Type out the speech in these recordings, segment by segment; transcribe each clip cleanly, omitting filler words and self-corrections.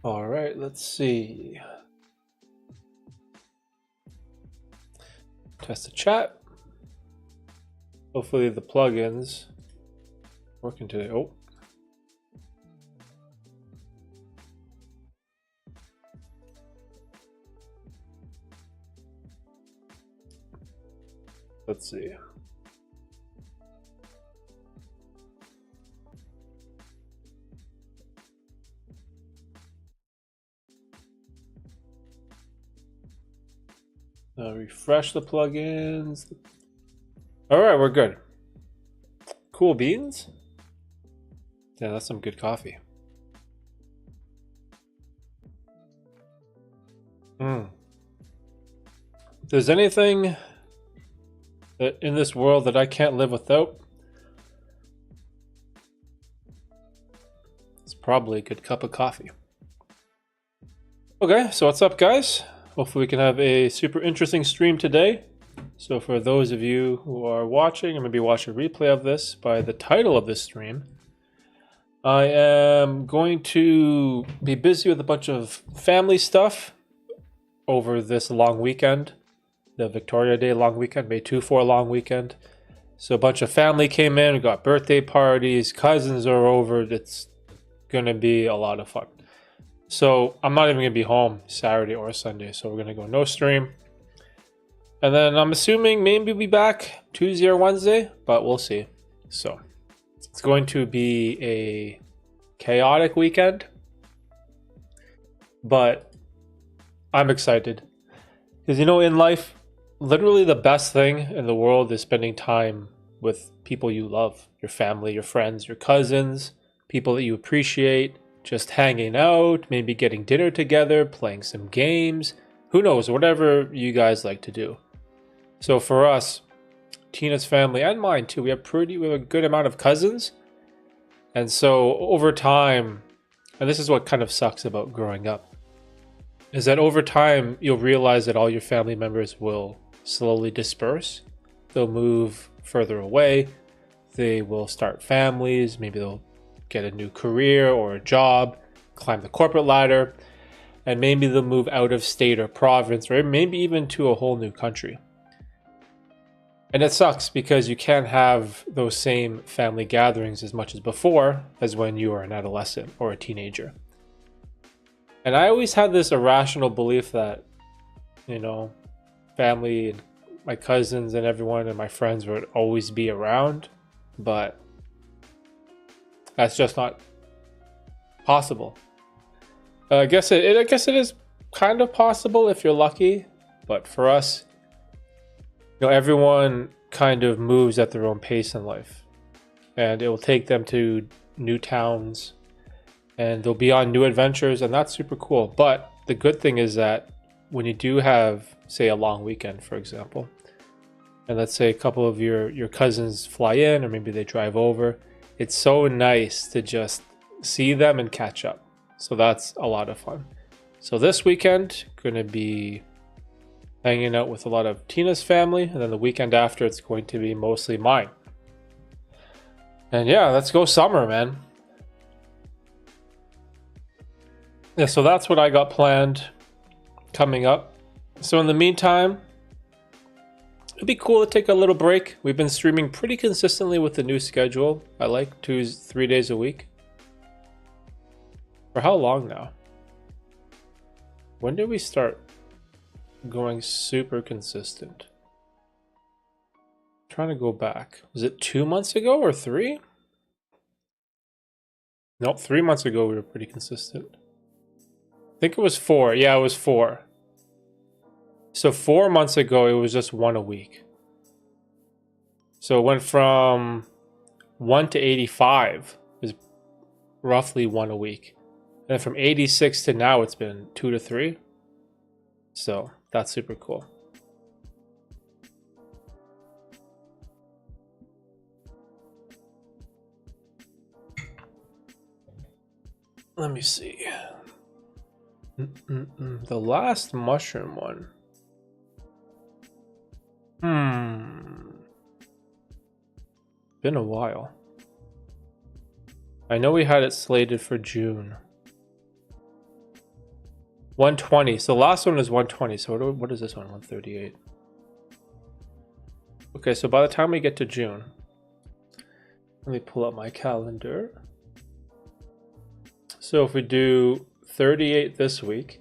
All right, let's see. Test the chat. Hopefully the plugins working today. Oh. Let's see. Refresh the plugins. All right, we're good. Cool beans. Yeah, that's some good coffee. If there's anything that in this world that I can't live without, it's probably a good cup of coffee. Okay, so what's up, guys? Hopefully we can have a super interesting stream today. So for those of you who are watching or maybe watch a replay of this, by the title of this stream, I am going to be busy with a bunch of family stuff over this long weekend, the Victoria Day long weekend, May 2-4 long weekend. So a bunch of family came in, we got birthday parties, cousins are over. It's going to be a lot of fun. So I'm not even going to be home Saturday or Sunday, so we're going to go no stream. And then I'm assuming maybe we'll be back Tuesday or Wednesday, but we'll see. So it's going to be a chaotic weekend, but I'm excited. Because, you know, in life, literally the best thing in the world is spending time with people you love, your family, your friends, your cousins, people that you appreciate, just hanging out, maybe getting dinner together, playing some games, who knows, whatever you guys like to do. So for us, Tina's family and mine too, we have a good amount of cousins. And so over time, and this is what kind of sucks about growing up, is that over time you'll realize that all your family members will slowly disperse. They'll move further away. They will start families. Maybe they'll get a new career or a job, climb the corporate ladder, and maybe they'll move out of state or province, or maybe even to a whole new country. And it sucks because you can't have those same family gatherings as much as before as when you were an adolescent or a teenager. And I always had this irrational belief that, you know, family and my cousins and everyone and my friends would always be around, but that's just not possible. I guess it is kind of possible if you're lucky, but for us, you know, everyone kind of moves at their own pace in life, and it will take them to new towns, and they'll be on new adventures, and that's super cool. But the good thing is that when you do have, say, a long weekend, for example, and let's say a couple of your cousins fly in, or maybe they drive over, it's so nice to just see them and catch up. So that's a lot of fun. So this weekend, going to be hanging out with a lot of Tina's family, and then the weekend after, it's going to be mostly mine. And yeah, let's go summer, man. Yeah, so that's what I got planned coming up. So in the meantime, it'd be cool to take a little break. We've been streaming pretty consistently with the new schedule. I like 2-3 days a week. For how long now? When did we start going super consistent? I'm trying to go back. Was it 2 months ago or 3? Nope, 3 months ago we were pretty consistent. I think it was 4. Yeah, it was 4. So 4 months ago it was just 1 a week. So it went from 1 to 85 is roughly 1 a week. And from 86 to now it's been 2 to 3. So that's super cool. Let me see. The last mushroom one. Been a while. I know we had it slated for June. 120. So the last one is 120. So what is this one? 138. Okay, so by the time we get to June, let me pull up my calendar. So if we do 38 this week,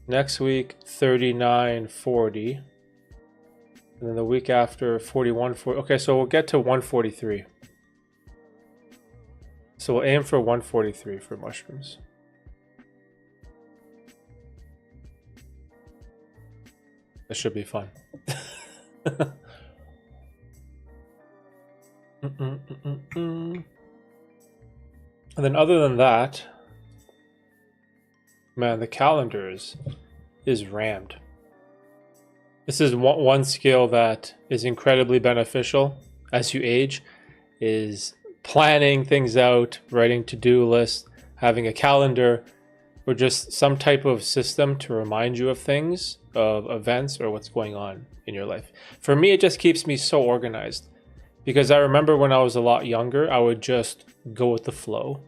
next week 39, 40, and then the week after 41, 40. Okay, so we'll get to 143. So we'll aim for 143 for mushrooms. This should be fun. And then other than that, man, the calendar is rammed. This is one skill that is incredibly beneficial as you age, is planning things out, writing to-do lists, having a calendar, or just some type of system to remind you of things, of events, or what's going on in your life. For me, it just keeps me so organized, because I remember when I was a lot younger, I would just go with the flow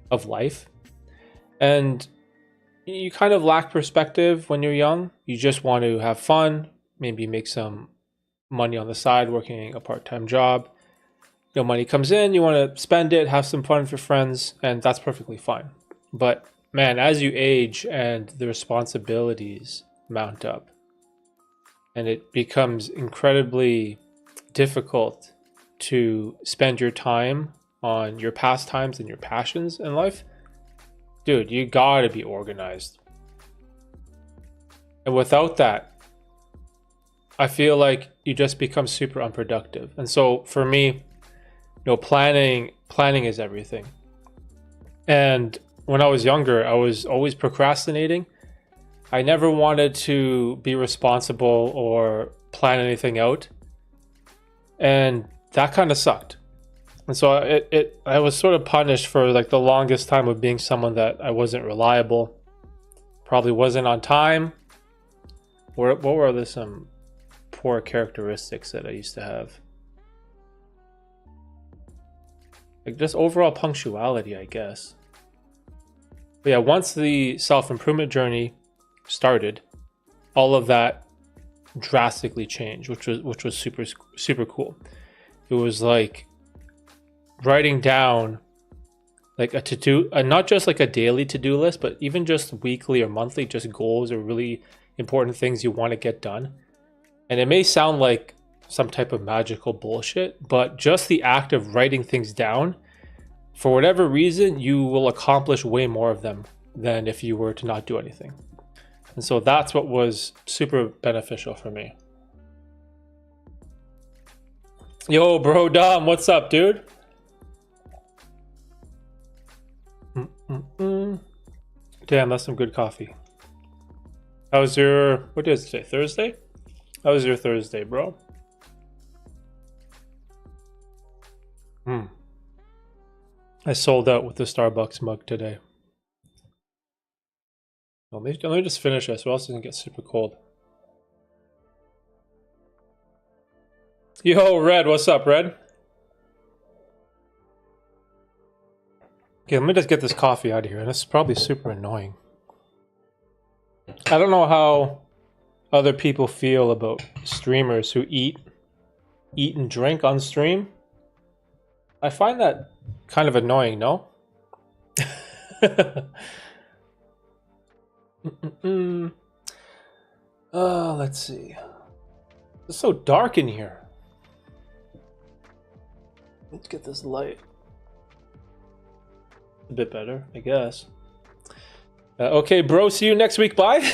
of life. And you kind of lack perspective when you're young. You just want to have fun, maybe make some money on the side, working a part-time job. You know, money comes in, you want to spend it, have some fun with your friends, and that's perfectly fine. But man, as you age and the responsibilities mount up, and it becomes incredibly difficult to spend your time on your pastimes and your passions in life, dude, you gotta be organized. And without that, I feel like you just become super unproductive. And so for me, you know, planning is everything. And when I was younger, I was always procrastinating. I never wanted to be responsible or plan anything out. And that kind of sucked. And so I was sort of punished for like the longest time of being someone that I wasn't reliable, probably wasn't on time. What were some poor characteristics that I used to have? Like just overall punctuality, I guess. But yeah, once the self-improvement journey started, all of that drastically changed, which was super cool. It was like writing down like a to-do, not just like a daily to-do list, but even just weekly or monthly, just goals or really important things you want to get done. And it may sound like some type of magical bullshit, but just the act of writing things down, for whatever reason, you will accomplish way more of them than if you were to not do anything. And so that's what was super beneficial for me. Yo, bro, Dom, what's up, dude? Damn, that's some good coffee. What is it today? Thursday? How was your Thursday, bro? I sold out with the Starbucks mug today. Well, let me just finish this, or else it doesn't get super cold. Yo, Red, what's up, Red? Okay, let me just get this coffee out of here. This is probably super annoying. I don't know how other people feel about streamers who eat and drink on stream. I find that kind of annoying, no? Let's see. It's so dark in here. Let's get this light. A bit better, I guess. Okay, bro, see you next week. Bye.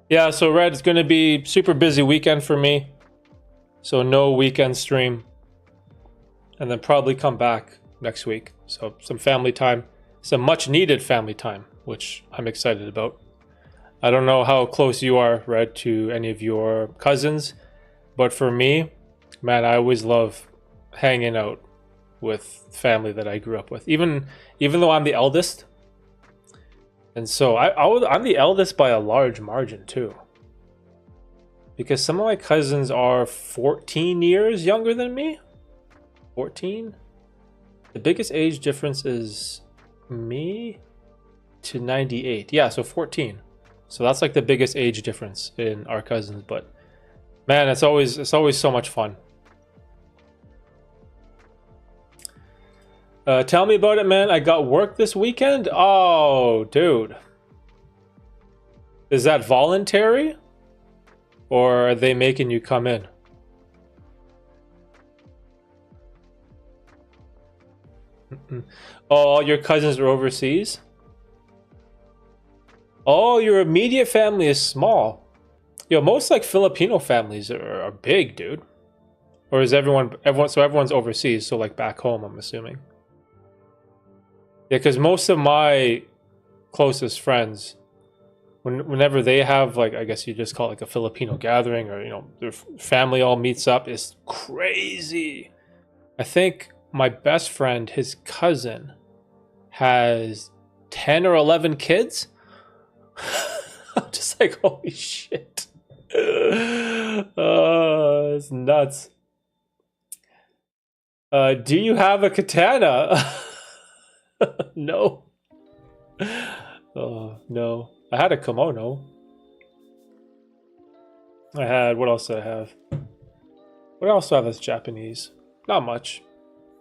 Yeah, so Red, it's going to be super busy weekend for me. So no weekend stream. And then probably come back next week. So some family time, some much needed family time, which I'm excited about. I don't know how close you are, Red, to any of your cousins. But for me, man, I always love hanging out with family that I grew up with. Even though I'm the eldest. And so I'm the eldest by a large margin too. Because some of my cousins are 14 years younger than me. 14? The biggest age difference is Me to 98. Yeah, so 14. So that's like the biggest age difference in our cousins, but man, it's always so much fun. Tell me about it, man. I got work this weekend. Oh, dude. Is that voluntary? Or are they making you come in? Oh, all your cousins are overseas? Oh, your immediate family is small. Yo, most like Filipino families are big, dude. Or is everyone's overseas, so like back home, I'm assuming. Yeah, because most of my closest friends, whenever they have like, I guess you just call it like a Filipino gathering, or their family all meets up, it's crazy. I think my best friend, his cousin, has 10 or 11 kids. I'm just like, holy shit. It's nuts. Do you have a katana? No. Oh, no. I had a kimono. What else did I have? What else do I have that's Japanese? Not much.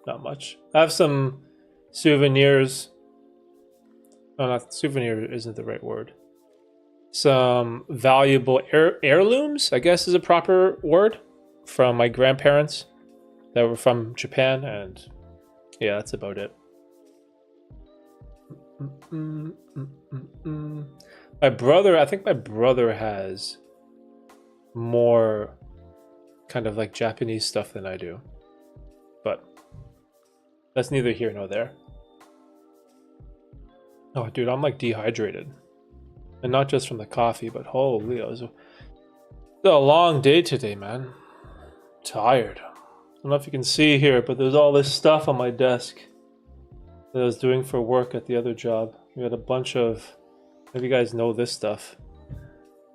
Not much. I have some souvenirs. No, not souvenir isn't the right word. Some valuable heirlooms, I guess is a proper word, from my grandparents that were from Japan, and yeah, that's about it. My brother, I think my brother has more kind of like Japanese stuff than I do, but that's neither here nor there. Oh, dude, I'm like dehydrated. And not just from the coffee, but holy, it was a long day today, man. Tired. I don't know if you can see here, but there's all this stuff on my desk that I was doing for work at the other job. We had a bunch of, maybe you guys know this stuff.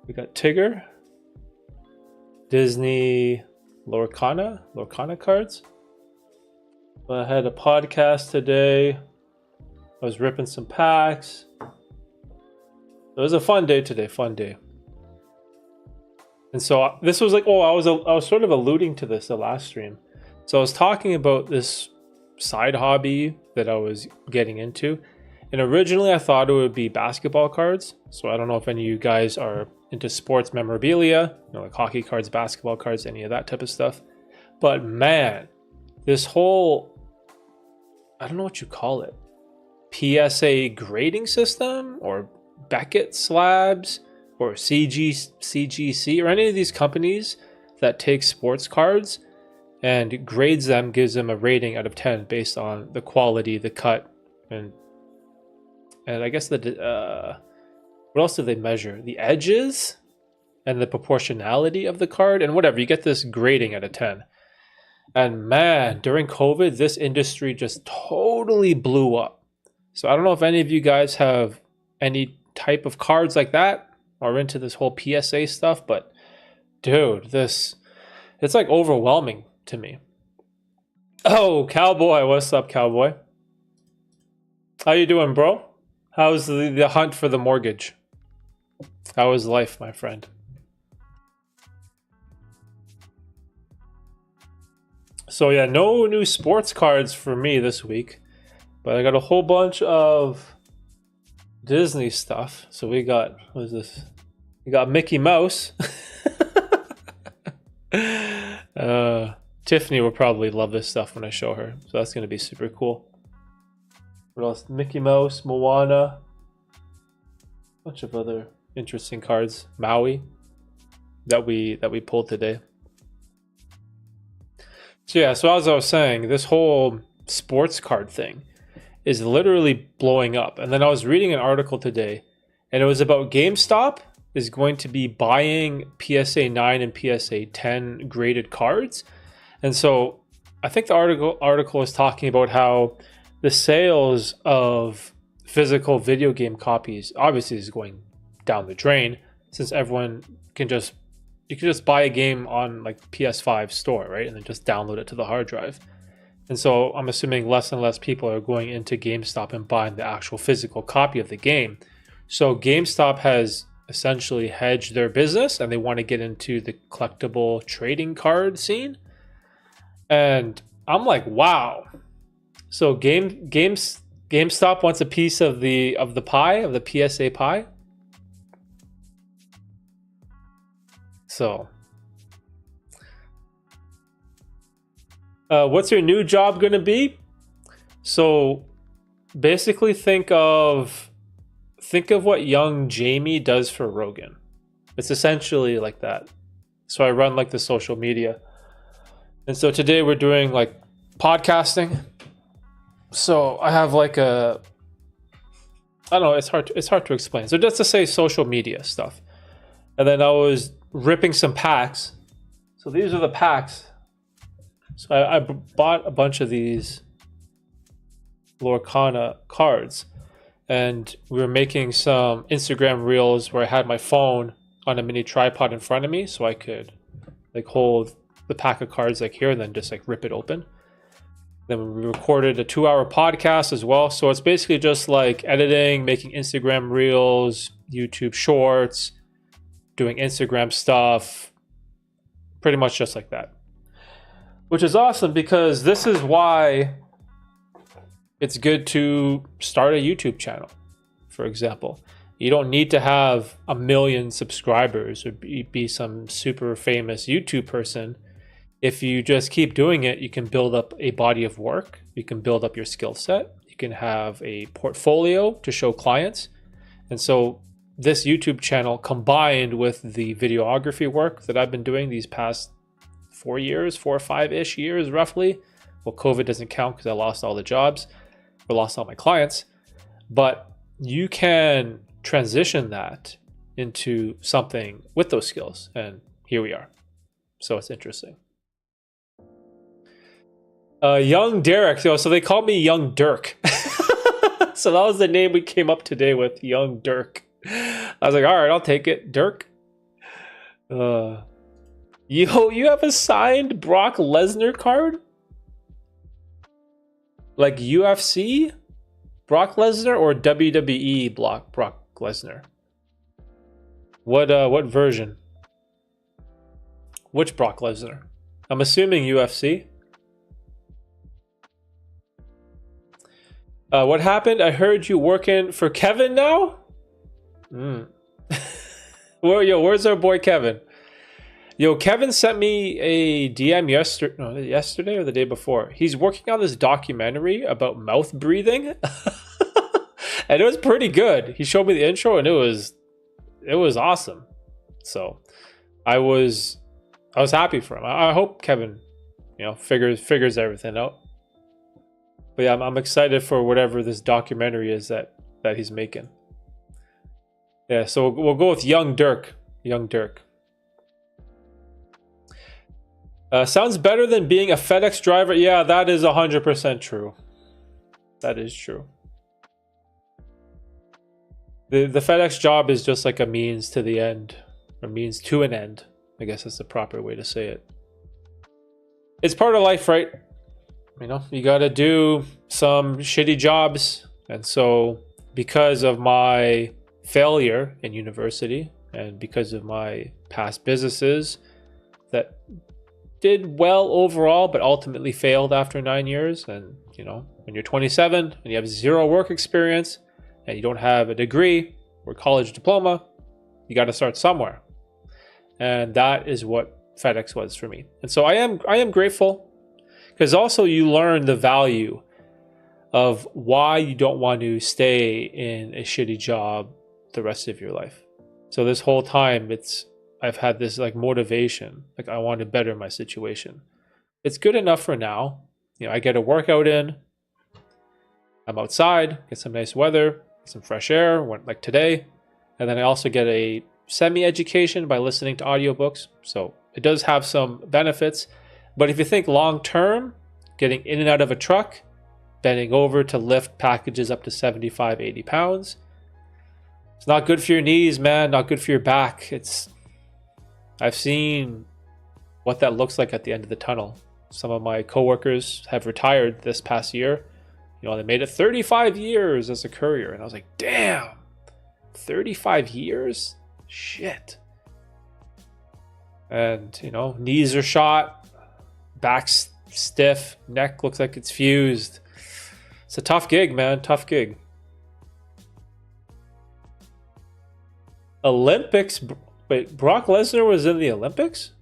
We got Tigger, Disney, Lorcana cards. I had a podcast today. I was ripping some packs. It was a fun day today, fun day. And so this was like, I was sort of alluding to this the last stream. So I was talking about this side hobby that I was getting into. And originally I thought it would be basketball cards. So I don't know if any of you guys are into sports memorabilia, like hockey cards, basketball cards, any of that type of stuff. But man, this whole, I don't know what you call it, PSA grading system or Beckett slabs or CGC or any of these companies that take sports cards and grades them, gives them a rating out of 10 based on the quality, the cut, and I guess what else do they measure? The edges and the proportionality of the card and whatever. You get this grading out of 10. And man, during COVID, this industry just totally blew up. So I don't know if any of you guys have any type of cards like that or into this whole PSA stuff, but dude, it's like overwhelming to me. Oh, Cowboy, what's up, Cowboy? How you doing, bro? How's the hunt for the mortgage? How is life, my friend? So yeah, no new sports cards for me this week, but I got a whole bunch of Disney stuff. So we got, what is this? We got Mickey Mouse. Tiffany will probably love this stuff when I show her. So that's going to be super cool. What else? Mickey Mouse, Moana. Bunch of other interesting cards. Maui that we pulled today. So yeah, so as I was saying, this whole sports card thing is literally blowing up. And then I was reading an article today, and it was about GameStop is going to be buying PSA 9 and PSA 10 graded cards. And so I think the article is talking about how the sales of physical video game copies obviously is going down the drain, since everyone can just buy a game on like PS5 store, right? And then just download it to the hard drive. And so I'm assuming less and less people are going into GameStop and buying the actual physical copy of the game. So GameStop has essentially hedged their business and they want to get into the collectible trading card scene. And I'm like, wow. So GameStop wants a piece of the pie, of the PSA pie. So what's your new job going to be? So basically think of what young Jamie does for Rogan. It's essentially like that. So I run like the social media. And so today we're doing like podcasting. So I have like I don't know, it's hard to explain. So just to say social media stuff. And then I was ripping some packs. So these are the packs. So I bought a bunch of these Lorcana cards. And we were making some Instagram reels where I had my phone on a mini tripod in front of me so I could like hold the pack of cards like here and then just like rip it open. Then we recorded a 2-hour podcast as well. So it's basically just like editing, making Instagram reels, YouTube shorts, doing Instagram stuff, pretty much just like that. Which is awesome because this is why it's good to start a YouTube channel, for example. You don't need to have 1 million subscribers or be some super famous YouTube person. If you just keep doing it, you can build up a body of work. You can build up your skill set. You can have a portfolio to show clients. And so this YouTube channel combined with the videography work that I've been doing these past 4 years, 4 or 5-ish years roughly. Well, COVID doesn't count because I lost all the jobs. I lost all my clients, but you can transition that into something with those skills. And here we are. So it's interesting. Young Derek. So they called me Young Dirk. So that was the name we came up today with, Young Dirk. I was like, all right, I'll take it. Dirk. Yo, you have a signed Brock Lesnar card? Like UFC Brock Lesnar or WWE Brock Lesnar? What version? Which Brock Lesnar? I'm assuming UFC. What happened? I heard you working for Kevin now? Where's our boy Kevin? Yo, Kevin sent me a DM yesterday or the day before. He's working on this documentary about mouth breathing. And it was pretty good. He showed me the intro and it was awesome. So I was happy for him. I hope Kevin, figures everything out. But yeah, I'm excited for whatever this documentary is that he's making. Yeah, so we'll go with Young Dirk. Young Dirk. Sounds better than being a FedEx driver. Yeah, that is 100% true. That is true. The FedEx job is just like a means to the end, or means to an end. I guess that's the proper way to say it. It's part of life, right? You got to do some shitty jobs. And so because of my failure in university and because of my past businesses that did well overall, but ultimately failed after 9 years. And, when you're 27 and you have 0 work experience and you don't have a degree or college diploma, you got to start somewhere. And that is what FedEx was for me. And so I am grateful because also you learn the value of why you don't want to stay in a shitty job the rest of your life. So this whole time I've had this like motivation, like I want to better my situation. It's good enough for now. I get a workout in, I'm outside, get some nice weather, some fresh air, like today. And then I also get a semi-education by listening to audiobooks. So it does have some benefits. But if you think long-term, getting in and out of a truck, bending over to lift packages up to 75, 80 pounds, it's not good for your knees, man, not good for your back. I've seen what that looks like at the end of the tunnel. Some of my coworkers have retired this past year. They made it 35 years as a courier. And I was like, damn, 35 years? Shit. And, knees are shot, back's stiff, neck looks like it's fused. It's a tough gig, man. Tough gig. Olympics. Wait, Brock Lesnar was in the Olympics?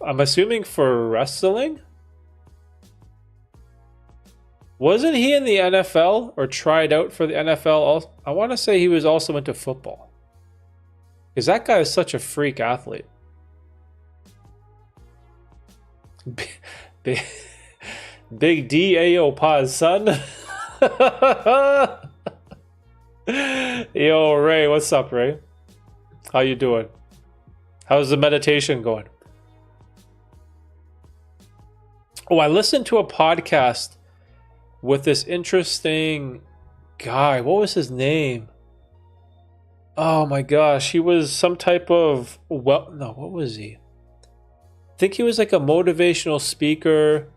I'm assuming for wrestling? Wasn't he in the NFL or tried out for the NFL? I want to say he was also into football. Because that guy is such a freak athlete. Big D-A-O pause, son. Yo, Ray, what's up, Ray? How you doing? How's the meditation going? Oh, I listened to a podcast with this interesting guy. What was his name? Oh my gosh, he was some type of what was he? I think he was like a motivational speaker,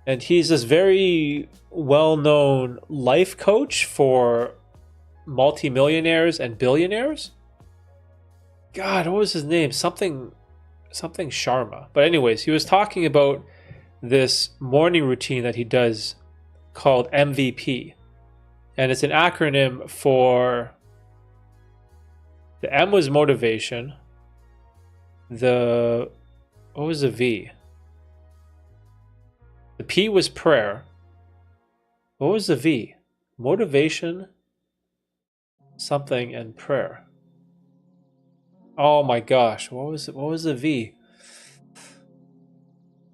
and he's this very well-known life coach for multimillionaires and billionaires. God, what was his name? Something Sharma. But anyways, he was talking about this morning routine that he does called MVP. And it's an acronym for, the M was motivation. What was the V? The P was prayer. What was the V? Motivation, something, and prayer. Oh my gosh, what was the V?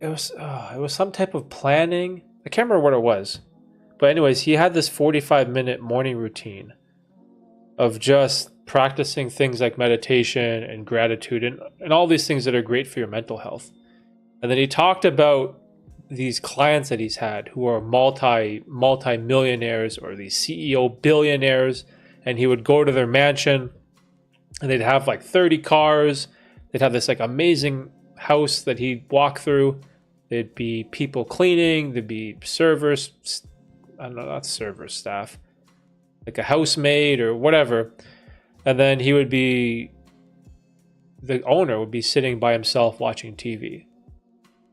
It was some type of planning. I can't remember what it was. But anyways, he had this 45-minute morning routine of just practicing things like meditation and gratitude and all these things that are great for your mental health. And then he talked about these clients that he's had who are multi-millionaires or these CEO billionaires, and he would go to their mansion and they'd have like 30 cars. They'd have this like amazing house that he'd walk through. There'd be people cleaning, there'd be servers, I don't know, not server staff, like a housemaid or whatever. And then the owner would be sitting by himself watching TV.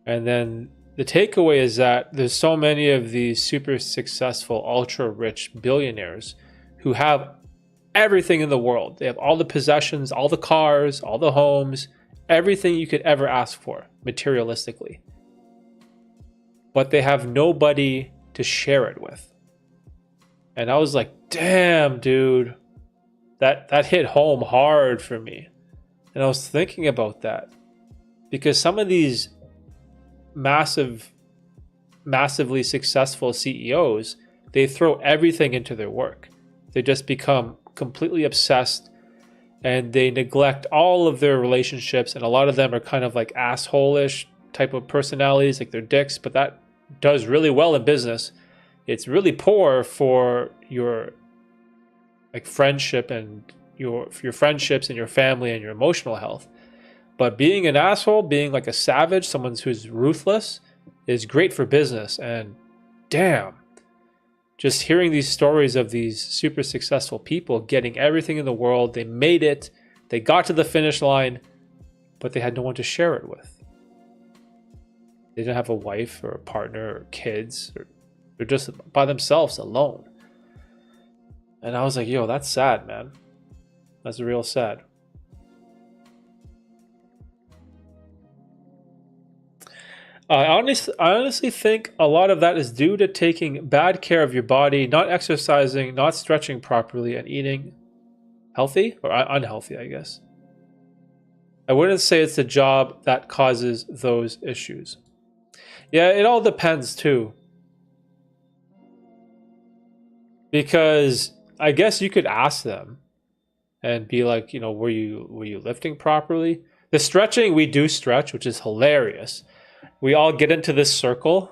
And then the takeaway is that there's so many of these super successful, ultra rich billionaires who have everything in the world. They have all the possessions, all the cars, all the homes, everything you could ever ask for materialistically. But they have nobody to share it with. And I was like, damn, dude, that hit home hard for me. And I was thinking about that because some of these massively successful CEOs, they throw everything into their work. They just become completely obsessed and they neglect all of their relationships. And a lot of them are kind of like asshole-ish type of personalities, like they're dicks, but that does really well in business. It's really poor for your like friendship and your friendships and your family and your emotional health. But being an asshole, being like a savage, someone who's ruthless, is great for business. And damn, just hearing these stories of these super successful people getting everything in the world, they made it, they got to the finish line, but they had no one to share it with. They didn't have a wife or a partner or kids, or they're just by themselves alone. And I was like, yo, that's sad, man. That's real sad. I honestly think a lot of that is due to taking bad care of your body, not exercising, not stretching properly, and eating healthy or unhealthy, I guess. I wouldn't say it's the job that causes those issues. Yeah, it all depends too. Because I guess you could ask them and be like, were you lifting properly? The stretching, we do stretch, which is hilarious. We all get into this circle.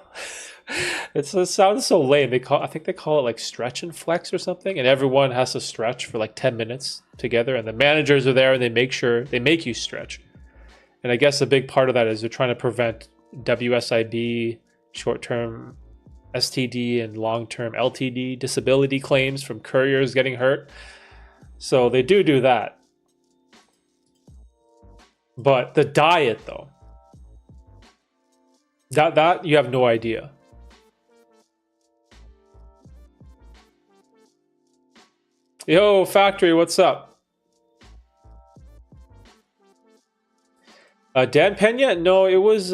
It sounds so lame. I think they call it like stretch and flex or something, and everyone has to stretch for like 10 minutes together, and the managers are there and they make you stretch. And I guess a big part of that is they're trying to prevent WSIB, short-term STD, and long-term LTD disability claims from couriers getting hurt. So they do that. But the diet, though, that you have no idea. Yo, Factory, what's up? Dan Pena? No, it was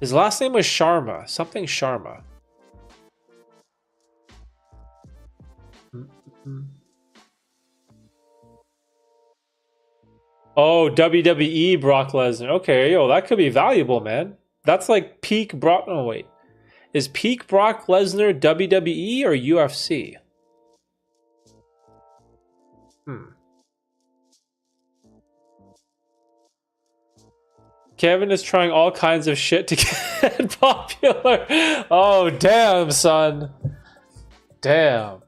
his last name was Sharma, something Sharma. Oh, WWE Brock Lesnar. Okay, yo, that could be valuable, man. That's like peak Brock. Oh, wait. Is peak Brock Lesnar WWE or UFC? Kevin is trying all kinds of shit to get popular. Oh, damn, son. Damn.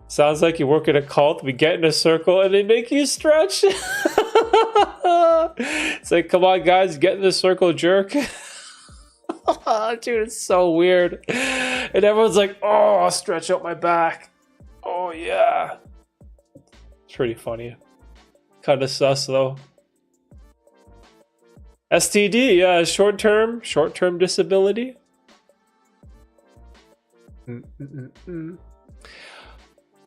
Sounds like you work at a cult. We get in a circle and they make you stretch. It's like, come on, guys, get in the circle, jerk. Dude, it's so weird. And everyone's like, oh, I'll stretch out my back. Oh, yeah. It's pretty funny. Kind of sus, though. STD, yeah, short-term disability.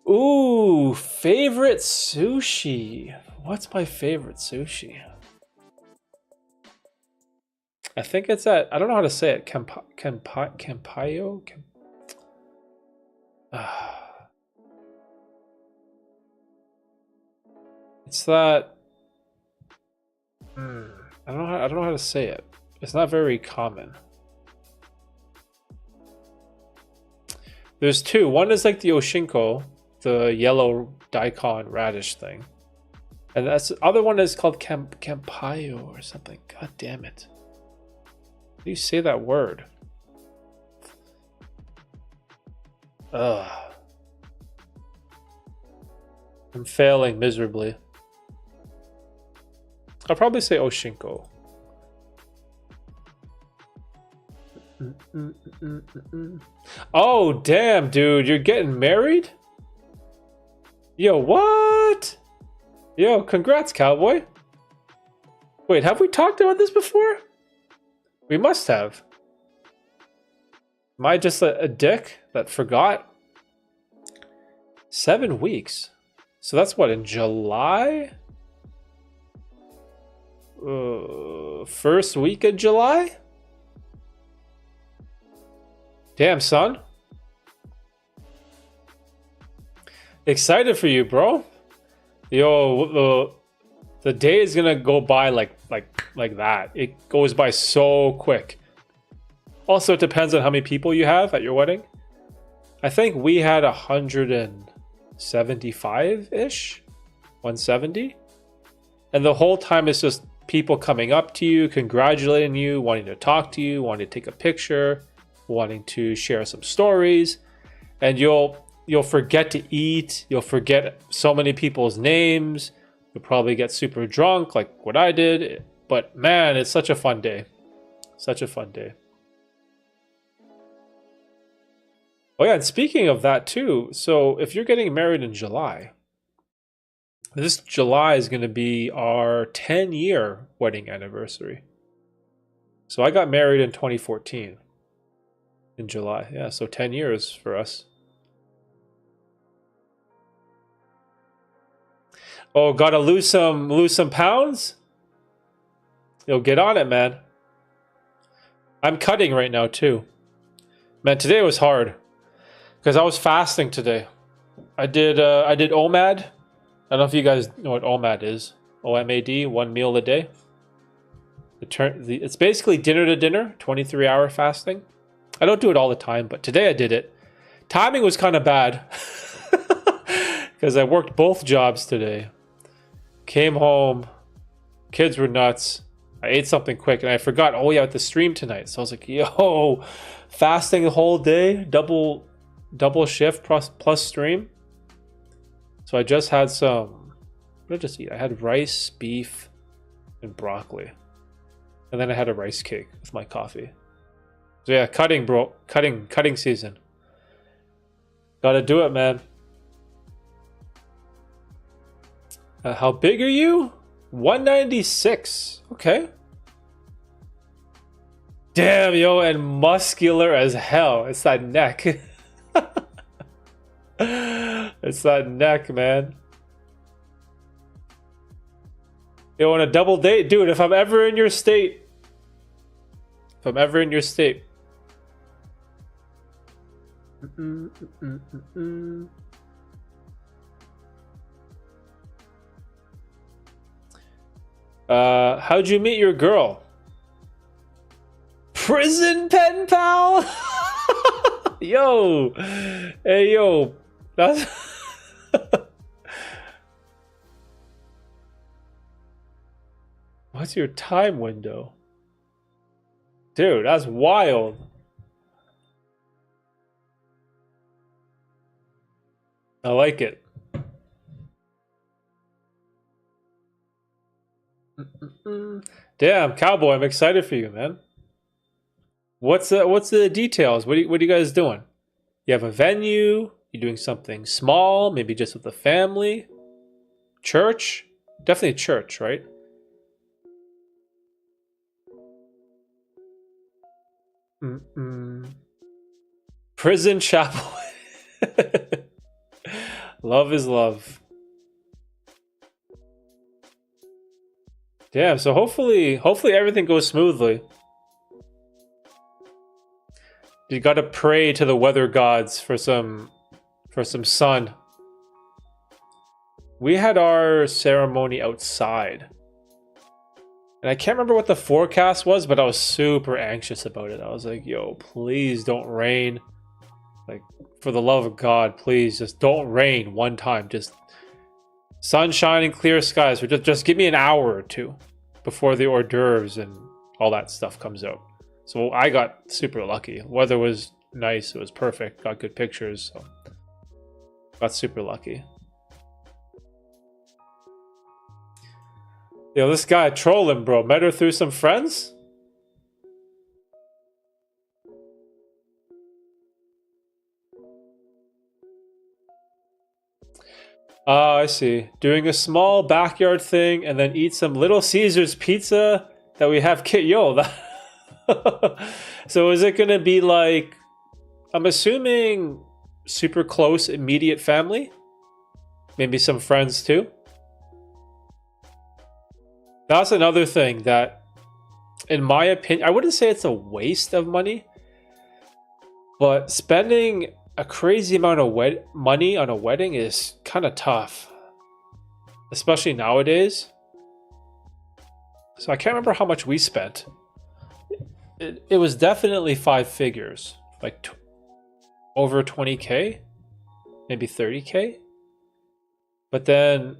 Ooh, favorite sushi. What's my favorite sushi? I think it's at, I don't know how to say it. Campaio? It's that. I don't know how to say it. It's not very common. There's two. One is like the Oshinko, the yellow daikon radish thing, and that's the other one is called Campaio or something. God damn it! How do you say that word? Ugh. I'm failing miserably. I'll probably say Oshinko. Oh, damn, dude. You're getting married? Yo, what? Yo, congrats, cowboy. Wait, have we talked about this before? We must have. Am I just a dick that forgot? 7 weeks. So that's what, in July? First week of July? Damn, son. Excited for you, bro. Yo, the day is gonna go by like that. It goes by so quick. Also, it depends on how many people you have at your wedding. I think we had 175-ish, 170. And the whole time it's just people coming up to you, congratulating you, wanting to talk to you, wanting to take a picture, wanting to share some stories. And you'll forget to eat. You'll forget so many people's names. You'll probably get super drunk like what I did. But man, it's such a fun day. Such a fun day. Oh yeah, and speaking of that too, so if you're getting married in July, this July is going to be our 10-year wedding anniversary. So I got married in 2014 in July. Yeah, so 10 years for us. Oh, gotta lose some pounds? You'll get on it, man. I'm cutting right now too. Man, today was hard because I was fasting today. I did OMAD. I don't know if you guys know what OMAD is. OMAD, 1 meal a day. It's basically dinner to dinner, 23-hour fasting. I don't do it all the time, but today I did it. Timing was kind of bad because I worked both jobs today. Came home, kids were nuts. I ate something quick and I forgot, oh yeah, I have to stream tonight. So I was like, yo, fasting the whole day, double shift plus stream. So I just had some. What did I just eat? I had rice, beef, and broccoli, and then I had a rice cake with my coffee. So yeah, cutting, bro. Cutting season. Gotta do it, man. How big are you? 196. Okay. Damn, yo, and muscular as hell. It's that neck. It's that neck, man. Yo, on a double date, dude, if I'm ever in your state. If I'm ever in your state. How'd you meet your girl? Prison pen pal? Yo. Hey, yo. That's... What's your time window? Dude, that's wild. I like it. Damn, cowboy, I'm excited for you, man. What's the details? What are you guys doing? You have a venue? You doing something small? Maybe just with the family? Church? Definitely church, right? Prison chapel. Love is love. Damn, so hopefully everything goes smoothly. You gotta pray to the weather gods for some sun. We had our ceremony outside. And I can't remember what the forecast was, but I was super anxious about it. I was like, yo, please don't rain. Like, for the love of God, please just don't rain one time. Just sunshine and clear skies. Or just give me an hour or two before the hors d'oeuvres and all that stuff comes out. So I got super lucky. Weather was nice. It was perfect. Got good pictures. So got super lucky. Yo, this guy trolling, bro. Met her through some friends? I see. Doing a small backyard thing and then eat some Little Caesars pizza that we have kit. Yo, that... So is it going to be like... I'm assuming super close, immediate family? Maybe some friends too? That's another thing that, in my opinion, I wouldn't say it's a waste of money, but spending a crazy amount of money on a wedding is kind of tough, especially nowadays. So I can't remember how much we spent. It was definitely 5 figures, like over 20K, maybe 30K. But then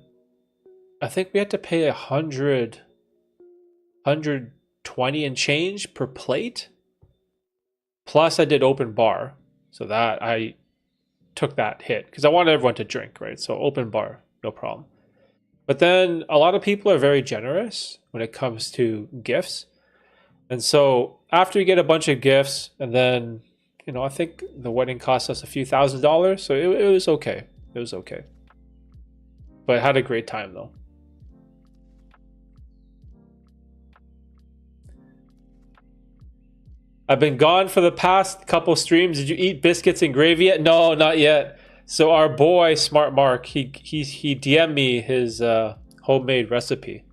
I think we had to pay 120 and change per plate. Plus I did open bar. So that I took that hit because I wanted everyone to drink, right? So open bar, no problem. But then a lot of people are very generous when it comes to gifts. And so after you get a bunch of gifts and then, you know, I think the wedding cost us a few $1,000s. So it was okay. It was okay. But I had a great time though. I've been gone for the past couple streams. Did you eat biscuits and gravy yet? No, not yet. So our boy Smart Mark, he DM'd me his homemade recipe.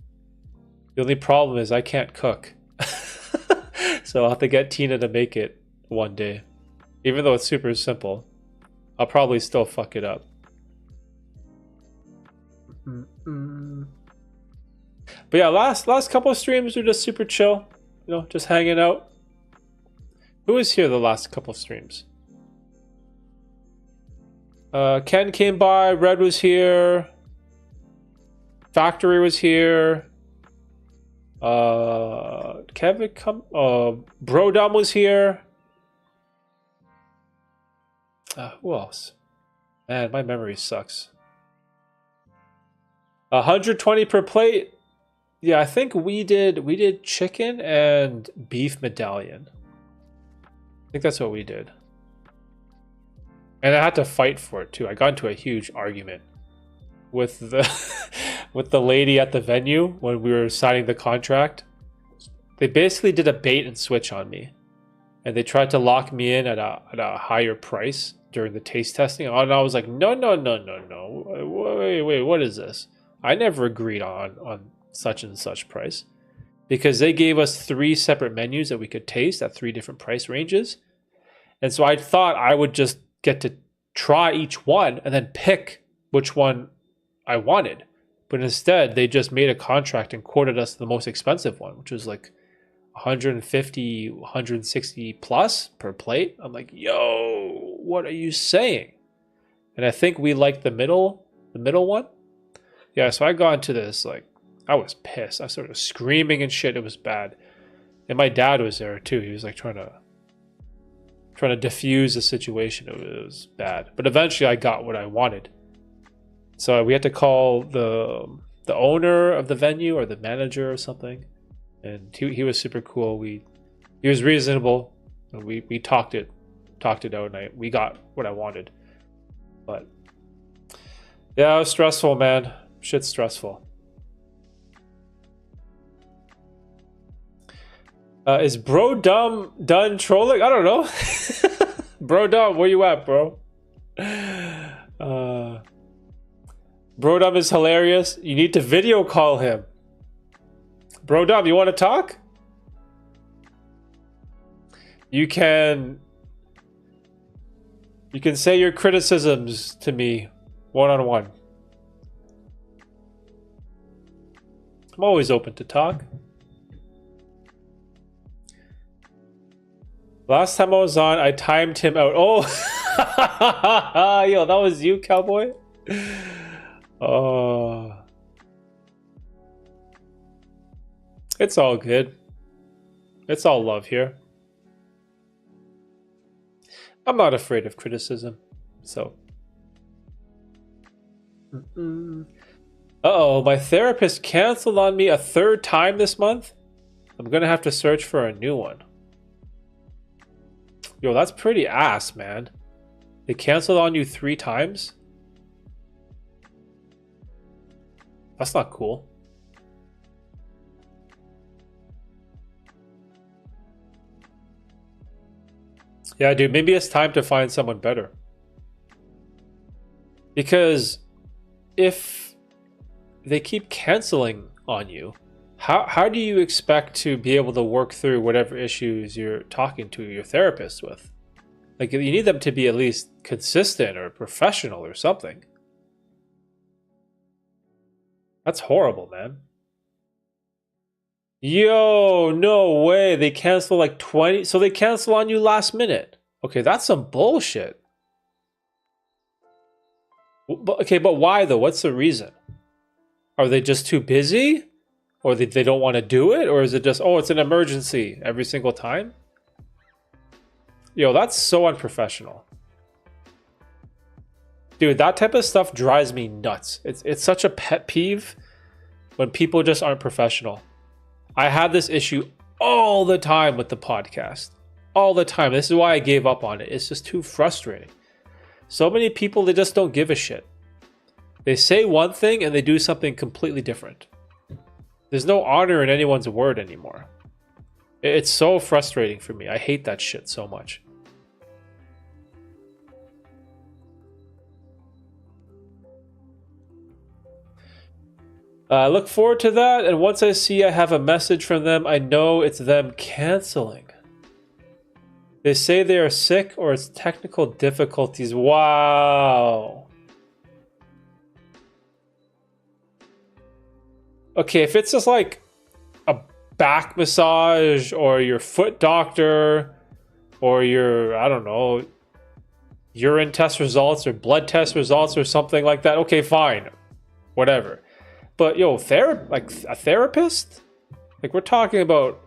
The only problem is I can't cook. So I'll have to get Tina to make it one day. Even though it's super simple, I'll probably still fuck it up. But yeah, last couple of streams were just super chill. You know, just hanging out. Who was here the last couple of streams? Ken came by, Red was here, Factory was here, Kevin Brodom was here. Who else? Man, my memory sucks. 120 per plate. Yeah, I think we did chicken and beef medallion. I think that's what we did. And I had to fight for it too. I got into a huge argument with the with the lady at the venue when we were signing the contract. They basically did a bait and switch on me. And they tried to lock me in at a higher price during the taste testing. And I was like, no, no, no, no, no. Wait, what is this? I never agreed on such and such price. Because they gave us 3 separate menus that we could taste at 3 different price ranges. And so I thought I would just get to try each one and then pick which one I wanted. But instead, they just made a contract and quoted us the most expensive one, which was like 150, 160 plus per plate. I'm like, yo, what are you saying? And I think we liked the middle one. Yeah, so I got into this, like, I was pissed. I started screaming and shit. It was bad. And my dad was there too. He was like trying to diffuse the situation. It was bad. But eventually I got what I wanted. So we had to call the owner of the venue or the manager or something. And he was super cool. He was reasonable. And we talked it out, and we got what I wanted. But yeah, it was stressful, man. Shit's stressful. Is Bro Dumb done trolling? I don't know. Bro Dumb, where you at, bro? Bro Dumb is hilarious. You need to video call him. Bro Dumb, you want to talk? You can say your criticisms to me one-on-one. I'm always open to talk. Last time I was on, I timed him out. Oh, yo, that was you, cowboy? Oh. It's all good. It's all love here. I'm not afraid of criticism, so. Uh-oh, my therapist canceled on me a 3rd time this month. I'm gonna have to search for a new one. Yo, that's pretty ass, man. They canceled on you 3 times? That's not cool. Yeah, dude, maybe it's time to find someone better. Because if they keep canceling on you, how do you expect to be able to work through whatever issues you're talking to your therapist with? Like, you need them to be at least consistent or professional or something. That's horrible, man. Yo, no way. They cancel like 20. So they cancel on you last minute. Okay, that's some bullshit. But why though? What's the reason? Are they just too busy? Or they don't want to do it? Or is it just, oh, it's an emergency every single time? Yo, that's so unprofessional. Dude, that type of stuff drives me nuts. It's such a pet peeve when people just aren't professional. I had this issue all the time with the podcast. All the time. This is why I gave up on it. It's just too frustrating. So many people, they just don't give a shit. They say one thing and they do something completely different. There's no honor in anyone's word anymore. It's so frustrating for me. I hate that shit so much. I look forward to that, and once I see I have a message from them, I know it's them canceling. They say they are sick or it's technical difficulties. Wow. Okay, if it's just like a back massage or your foot doctor or your, I don't know, urine test results or blood test results or something like that, okay, fine. Whatever. But yo, like a therapist? Like, we're talking about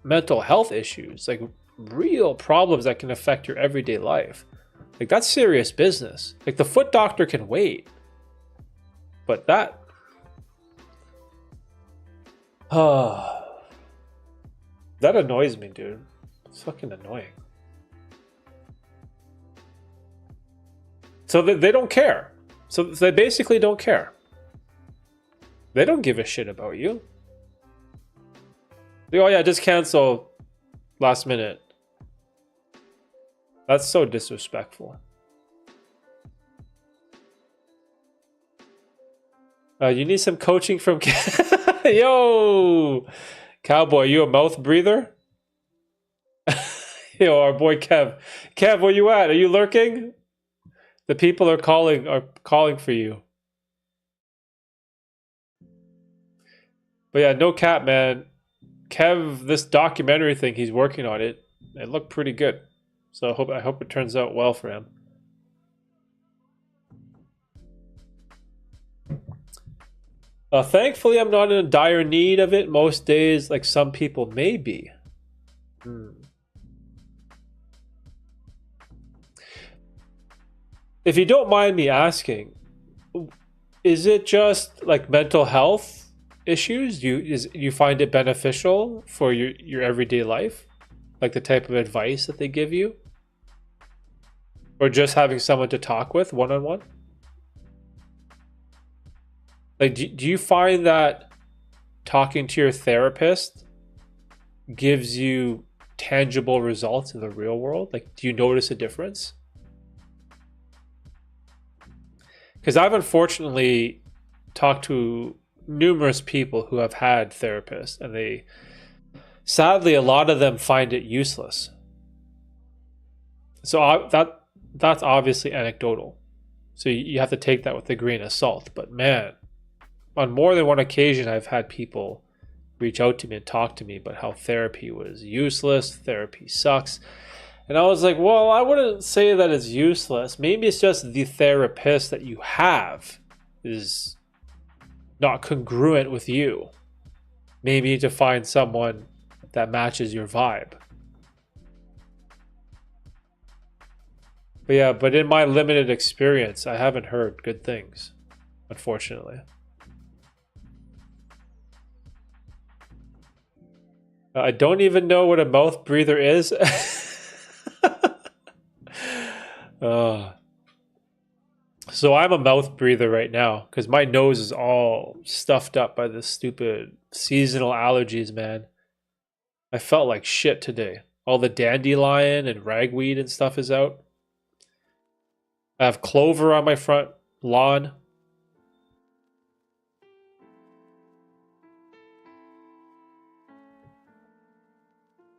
mental health issues, like real problems that can affect your everyday life. Like, that's serious business. Like, the foot doctor can wait. But that That annoys me, dude. It's fucking annoying. So they don't care. So they basically don't care. They don't give a shit about you. They, oh yeah, just cancel last minute. That's so disrespectful. You need some coaching from Yo! Cowboy, you a mouth breather? Yo, our boy Kev. Kev, where you at? Are you lurking? The people are calling for you. But yeah, no cap, man. Kev, this documentary thing he's working on it looked pretty good. So I hope it turns out well for him. Thankfully, I'm not in a dire need of it most days, like some people may be. If you don't mind me asking, is it just like mental health issues? You find it beneficial for your everyday life, like the type of advice that they give you, or just having someone to talk with one on one? Like, do you find that talking to your therapist gives you tangible results in the real world? Like, do you notice a difference? Because I've unfortunately talked to numerous people who have had therapists, and sadly, a lot of them find it useless. So that's obviously anecdotal. So you have to take that with a grain of salt. But man, on more than one occasion, I've had people reach out to me and talk to me about how therapy was useless, therapy sucks. And I was like, well, I wouldn't say that it's useless. Maybe it's just the therapist that you have is not congruent with you. Maybe you need to find someone that matches your vibe. But yeah, but in my limited experience, I haven't heard good things, unfortunately. I don't even know what a mouth breather is. So I'm a mouth breather right now because my nose is all stuffed up by this stupid seasonal allergies, man. I felt like shit today. All the dandelion and ragweed and stuff is out. I have clover on my front lawn.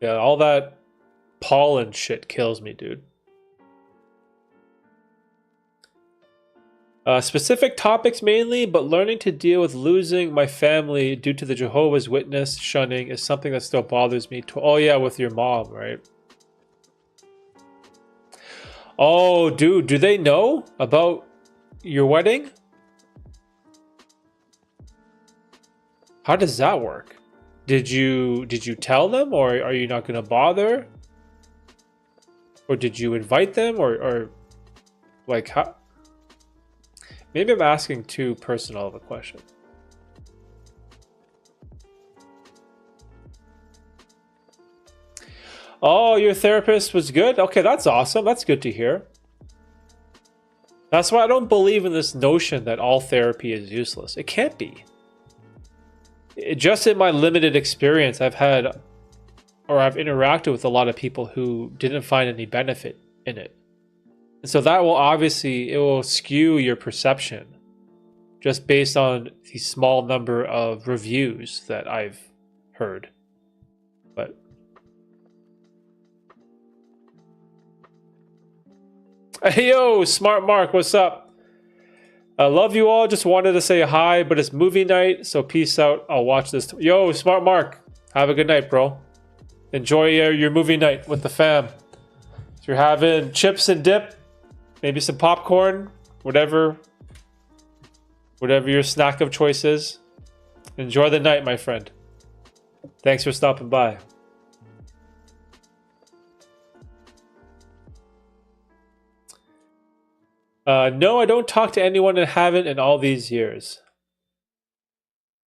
Yeah, all that pollen shit kills me, dude. Specific topics mainly, but learning to deal with losing my family due to the Jehovah's Witness shunning is something that still bothers me. Oh yeah, with your mom, right? Oh, dude, do they know about your wedding? How does that work? Did you tell them, or are you not gonna bother? Or did you invite them, or like how? Maybe I'm asking too personal of a question. Oh, your therapist was good? Okay, that's awesome. That's good to hear. That's why I don't believe in this notion that all therapy is useless. It can't be. Just in my limited experience, I've interacted with a lot of people who didn't find any benefit in it. And so that will obviously, it will skew your perception just based on the small number of reviews that I've heard. But hey, yo, Smart Mark, what's up? I love you all. Just wanted to say hi, but it's movie night, so peace out. I'll watch this. Yo, Smart Mark, have a good night, bro. Enjoy your movie night with the fam. If you're having chips and dip, maybe some popcorn, whatever your snack of choice is. Enjoy the night, my friend. Thanks for stopping by. No, I don't talk to anyone and haven't in all these years.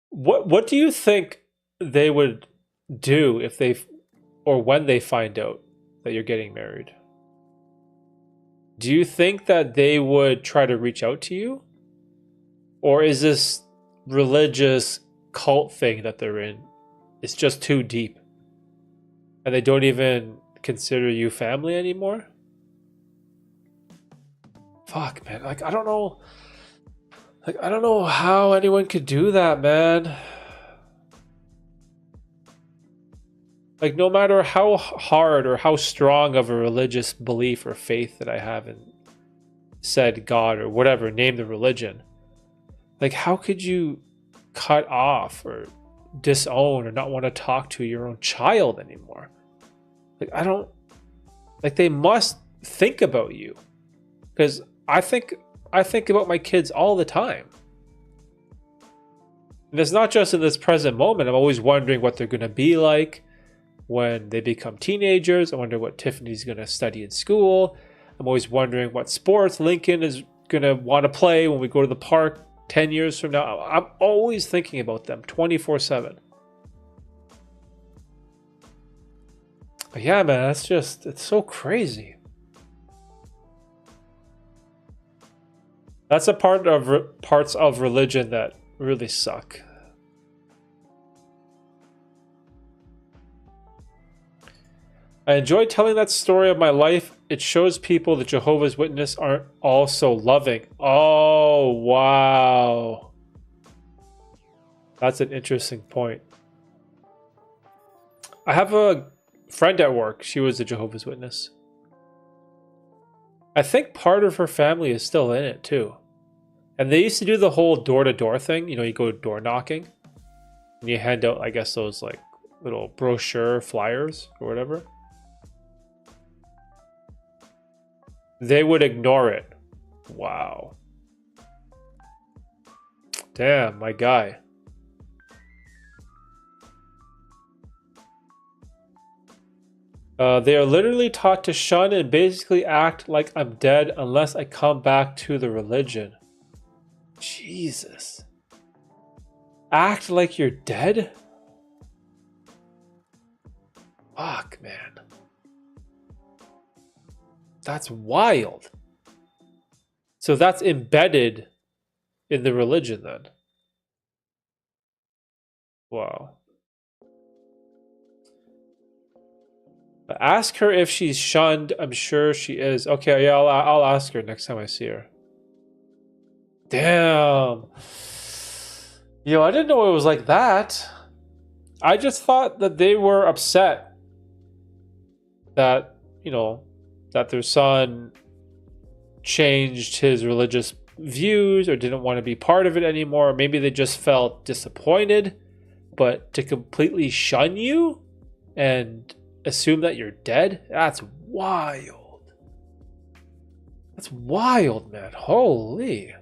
What do you think they would do if they or when they find out that you're getting married? Do you think that they would try to reach out to you? Or is this religious cult thing that they're in? It's just too deep. And they don't even consider you family anymore? Fuck, man. Like, I don't know. Like, I don't know how anyone could do that, man. Like, no matter how hard or how strong of a religious belief or faith that I have in said God or whatever, name the religion. Like, how could you cut off or disown or not want to talk to your own child anymore? Like, I don't, like, they must think about you. Because I think about my kids all the time. And it's not just in this present moment. I'm always wondering what they're going to be like when they become teenagers. I wonder what Tiffany's going to study in school. I'm always wondering what sports Lincoln is going to want to play when we go to the park 10 years from now. I'm always thinking about them 24/7. But yeah, man, it's so crazy. That's a parts of religion that really suck. I enjoy telling that story of my life. It shows people that Jehovah's Witnesses aren't all so loving. Oh, wow. That's an interesting point. I have a friend at work. She was a Jehovah's Witness. I think part of her family is still in it too. And they used to do the whole door-to-door thing. You know, you go door knocking and you hand out, I guess, those like little brochure flyers or whatever. They would ignore it. Wow. Damn, my guy. They are literally taught to shun and basically act like I'm dead unless I come back to the religion. Jesus. Act like you're dead? Fuck, man. That's wild. So that's embedded in the religion then. Wow. But ask her if she's shunned. I'm sure she is. Okay, yeah, I'll ask her next time I see her. Damn. Yo, I didn't know it was like that. I just thought that they were upset that, you know, that their son changed his religious views or didn't want to be part of it anymore. Maybe they just felt disappointed. But to completely shun you and assume that you're dead, that's wild. That's wild, man. Holy.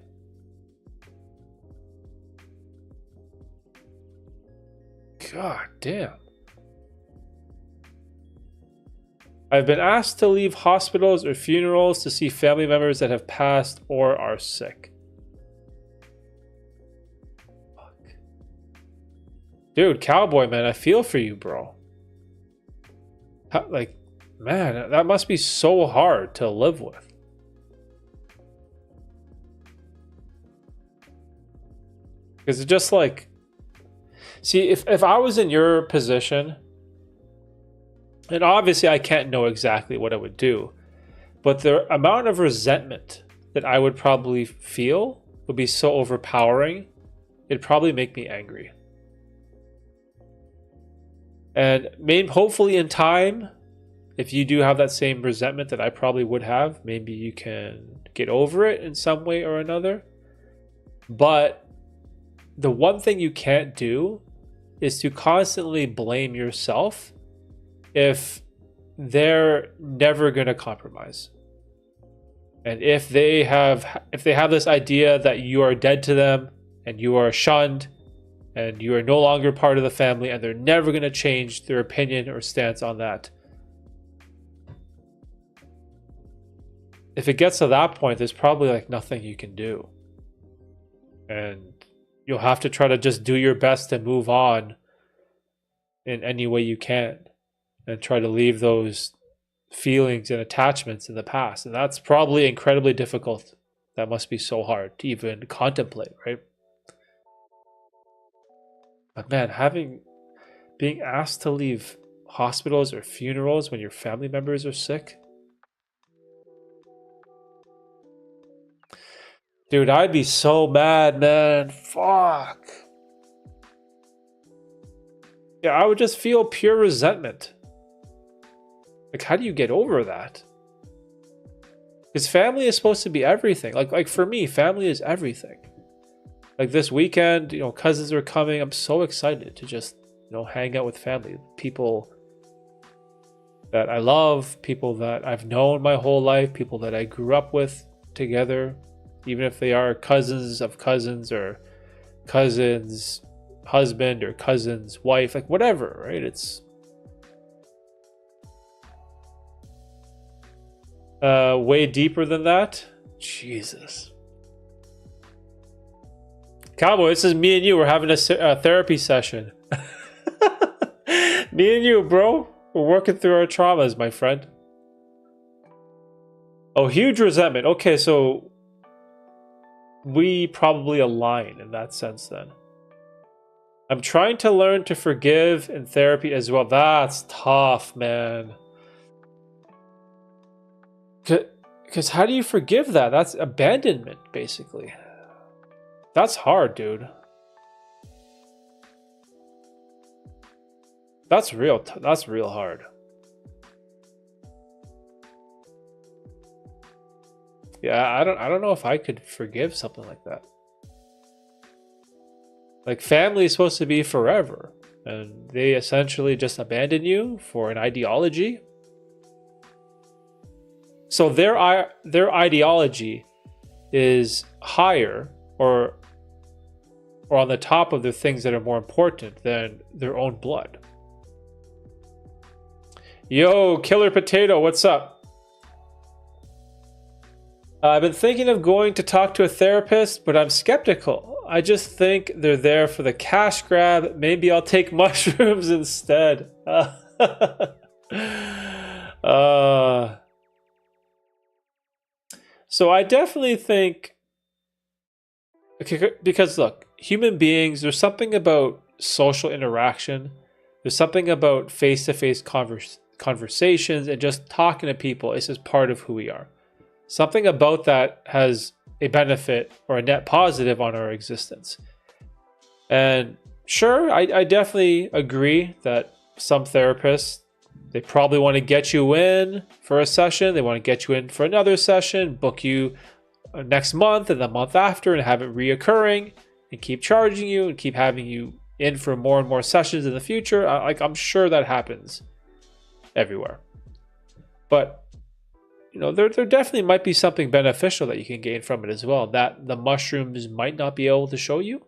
God damn. I've been asked to leave hospitals or funerals to see family members that have passed or are sick. Fuck. Dude, cowboy, man, I feel for you, bro. Like, man, that must be so hard to live with. Because it's just like, see, if I was in your position, and obviously I can't know exactly what I would do, but the amount of resentment that I would probably feel would be so overpowering, it'd probably make me angry. And maybe, hopefully in time, if you do have that same resentment that I probably would have, maybe you can get over it in some way or another. But the one thing you can't do is to constantly blame yourself if they're never going to compromise. And if they have this idea that you are dead to them and you are shunned and you are no longer part of the family and they're never going to change their opinion or stance on that. If it gets to that point, there's probably like nothing you can do. And you'll have to try to just do your best to move on in any way you can and try to leave those feelings and attachments in the past. And that's probably incredibly difficult. That must be so hard to even contemplate, right? But man, being asked to leave hospitals or funerals when your family members are sick, dude, I'd be so mad, man. Fuck. Yeah, I would just feel pure resentment. Like, how do you get over that? Because family is supposed to be everything. Like for me, family is everything. Like this weekend, cousins are coming. I'm so excited to just, hang out with family. People that I love, people that I've known my whole life, people that I grew up with together, even if they are cousins of cousins or cousins husband or cousin's wife, like whatever, right? It's way deeper than that. Jesus. Cowboy, this is me and you. We're having a therapy session. Me and you, bro. We're working through our traumas, my friend. Oh, huge resentment. Okay, so we probably align in that sense then. I'm trying to learn to forgive in therapy as well. That's tough, man. Because how do you forgive that? That's abandonment, basically. That's hard, dude. That's real hard. Yeah, I don't know if I could forgive something like that. Like family is supposed to be forever, and they essentially just abandon you for an ideology. So their ideology is higher or on the top of the things that are more important than their own blood. Yo, Killer Potato, what's up? I've been thinking of going to talk to a therapist, but I'm skeptical. I just think they're there for the cash grab. Maybe I'll take mushrooms instead. So I definitely think, okay, because look, human beings, there's something about social interaction. There's something about face-to-face conversations and just talking to people. It's just part of who we are. Something about that has a benefit or a net positive on our existence. And sure, I definitely agree that some therapists, they probably want to get you in for a session. They want to get you in for another session, book you next month and the month after and have it reoccurring and keep charging you and keep having you in for more and more sessions in the future. I'm sure that happens everywhere. But there definitely might be something beneficial that you can gain from it as well, that the mushrooms might not be able to show you,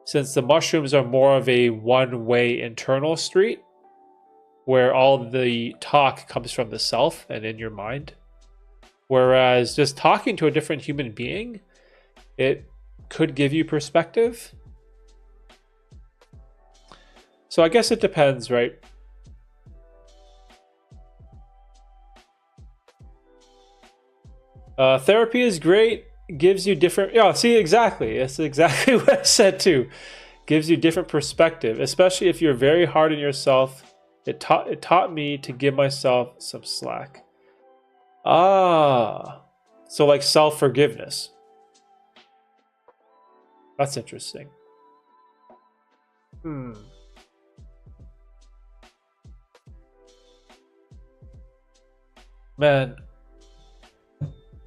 since the mushrooms are more of a one-way internal street where all the talk comes from the self and in your mind. Whereas just talking to a different human being, it could give you perspective. So I guess it depends, right? Therapy is great. Gives you different. Yeah, see, exactly. That's exactly what I said too. Gives you different perspective, especially if you're very hard on yourself. It taught me to give myself some slack. So like self-forgiveness. That's interesting. Man,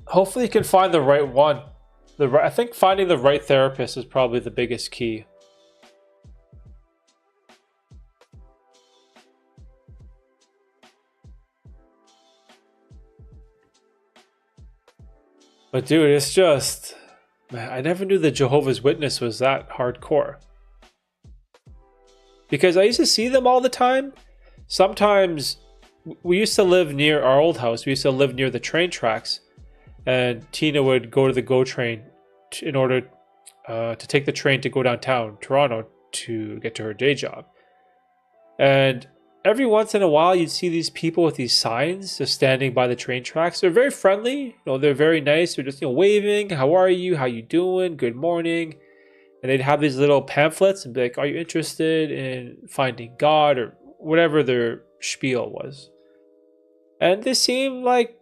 hopefully you can find the right one. I think finding the right therapist is probably the biggest key. But dude, it's just, man, I never knew the Jehovah's Witness was that hardcore. Because I used to see them all the time. Sometimes we used to live near our old house. We used to live near the train tracks. And Tina would go to the GO train in order to take the train to go downtown Toronto to get to her day job. And every once in a while, you'd see these people with these signs just standing by the train tracks. They're very friendly, they're very nice. They're just, waving, how are you? How you doing? Good morning. And they'd have these little pamphlets and be like, are you interested in finding God, or whatever their spiel was. And they seemed like,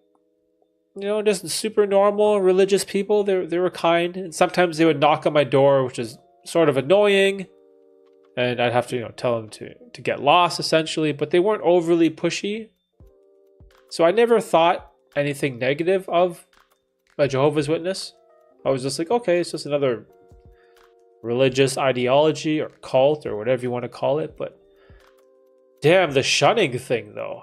just super normal, religious people. They were kind. And sometimes they would knock on my door, which is sort of annoying. And I'd have to, tell them to get lost, essentially. But they weren't overly pushy. So I never thought anything negative of a Jehovah's Witness. I was just like, okay, it's just another religious ideology or cult or whatever you want to call it. But damn, the shunning thing, though.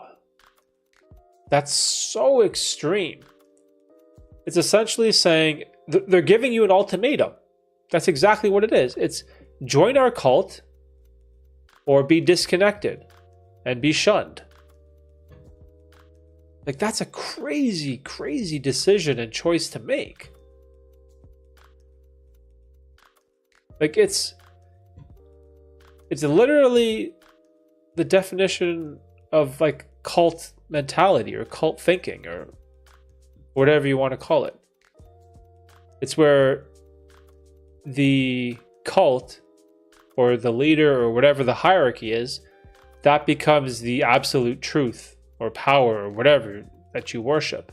That's so extreme. It's essentially saying they're giving you an ultimatum. That's exactly what it is. It's join our cult or be disconnected and be shunned. Like, that's a crazy, crazy decision and choice to make. Like, it's literally the definition of like cult mentality or cult thinking or whatever you want to call it. It's where the cult or the leader or whatever the hierarchy is, that becomes the absolute truth or power or whatever that you worship.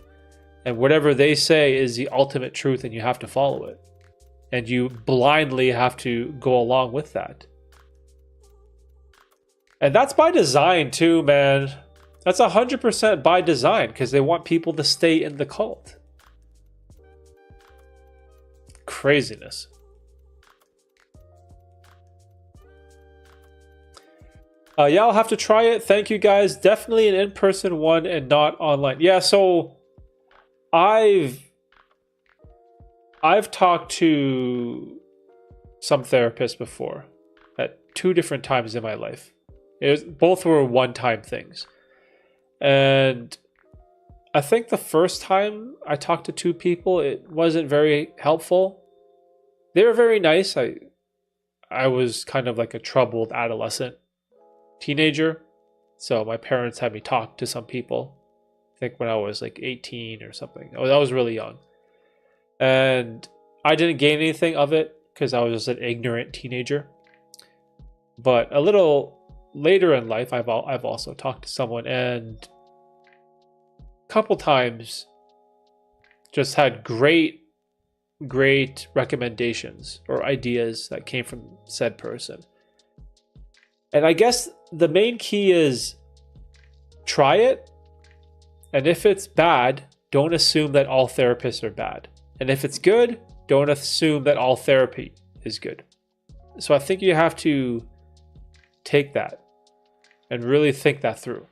And whatever they say is the ultimate truth, and you have to follow it. And you blindly have to go along with that. And that's by design too, man. That's 100% by design, because they want people to stay in the cult. Craziness. Yeah, I'll have to try it. Thank you guys. Definitely an in-person one and not online. Yeah, so I've talked to some therapists before at 2 different times in my life. Both were one-time things. And I think the first time I talked to 2 people, it wasn't very helpful. They were very nice. I was kind of like a troubled adolescent teenager. So my parents had me talk to some people. I think when I was like 18 or something. I was really young. And I didn't gain anything of it because I was just an ignorant teenager. But a little later in life, I've also talked to someone, and a couple times just had great recommendations or ideas that came from said person. And I guess the main key is try it. And if it's bad, don't assume that all therapists are bad. And if it's good, don't assume that all therapy is good. So I think you have to take that and really think that through,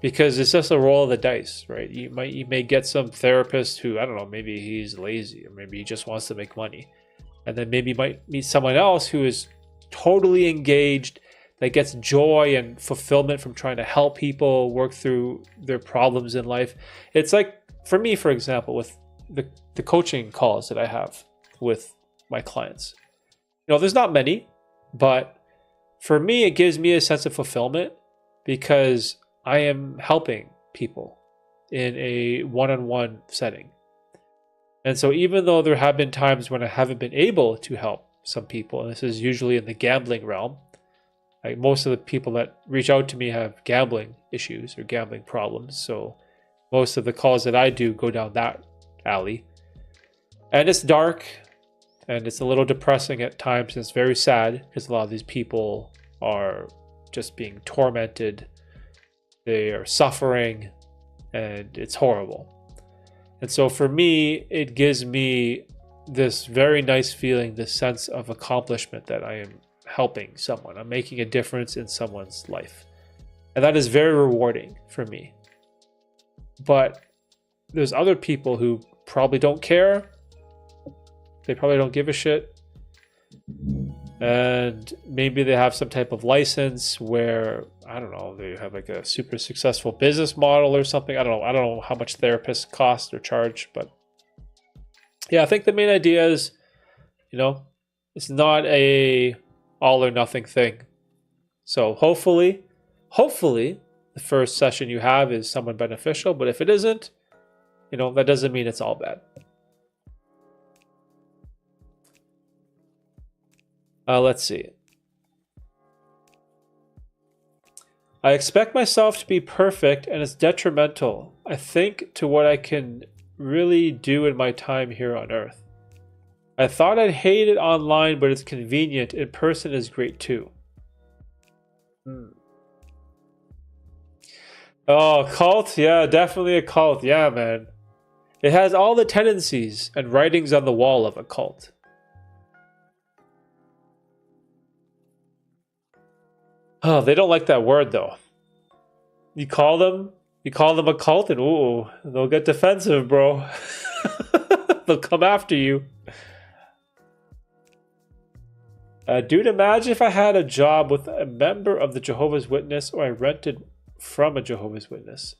because it's just a roll of the dice, right? You may get some therapist who, I don't know, maybe he's lazy, or maybe he just wants to make money. And then maybe you might meet someone else who is totally engaged, that gets joy and fulfillment from trying to help people work through their problems in life. It's like, for me, for example, with the coaching calls that I have with my clients. There's not many, but for me, it gives me a sense of fulfillment because I am helping people in a one-on-one setting. And so even though there have been times when I haven't been able to help some people, and this is usually in the gambling realm, like most of the people that reach out to me have gambling issues or gambling problems. So most of the calls that I do go down that alley. And it's dark and it's a little depressing at times. And it's very sad because a lot of these people are just being tormented. They are suffering and it's horrible. And so for me, it gives me this very nice feeling, this sense of accomplishment that I am helping someone. I'm making a difference in someone's life. And that is very rewarding for me. But there's other people who probably don't care. They probably don't give a shit. And maybe they have some type of license where, I don't know, they have like a super successful business model or something. I don't know how much therapists cost or charge, but yeah, I think the main idea is, it's not a all or nothing thing. So hopefully, the first session you have is somewhat beneficial. But if it isn't, that doesn't mean it's all bad. Let's see. I expect myself to be perfect, and it's detrimental, I think, to what I can really do in my time here on Earth. I thought I'd hate it online, but it's convenient. In person is great too. Oh, cult? Yeah, definitely a cult. Yeah, man. It has all the tendencies and writings on the wall of a cult. Oh, they don't like that word though. You call them a cult, and ooh, they'll get defensive, bro. They'll come after you. Dude, imagine if I had a job with a member of the Jehovah's Witness, or I rented from a Jehovah's Witness.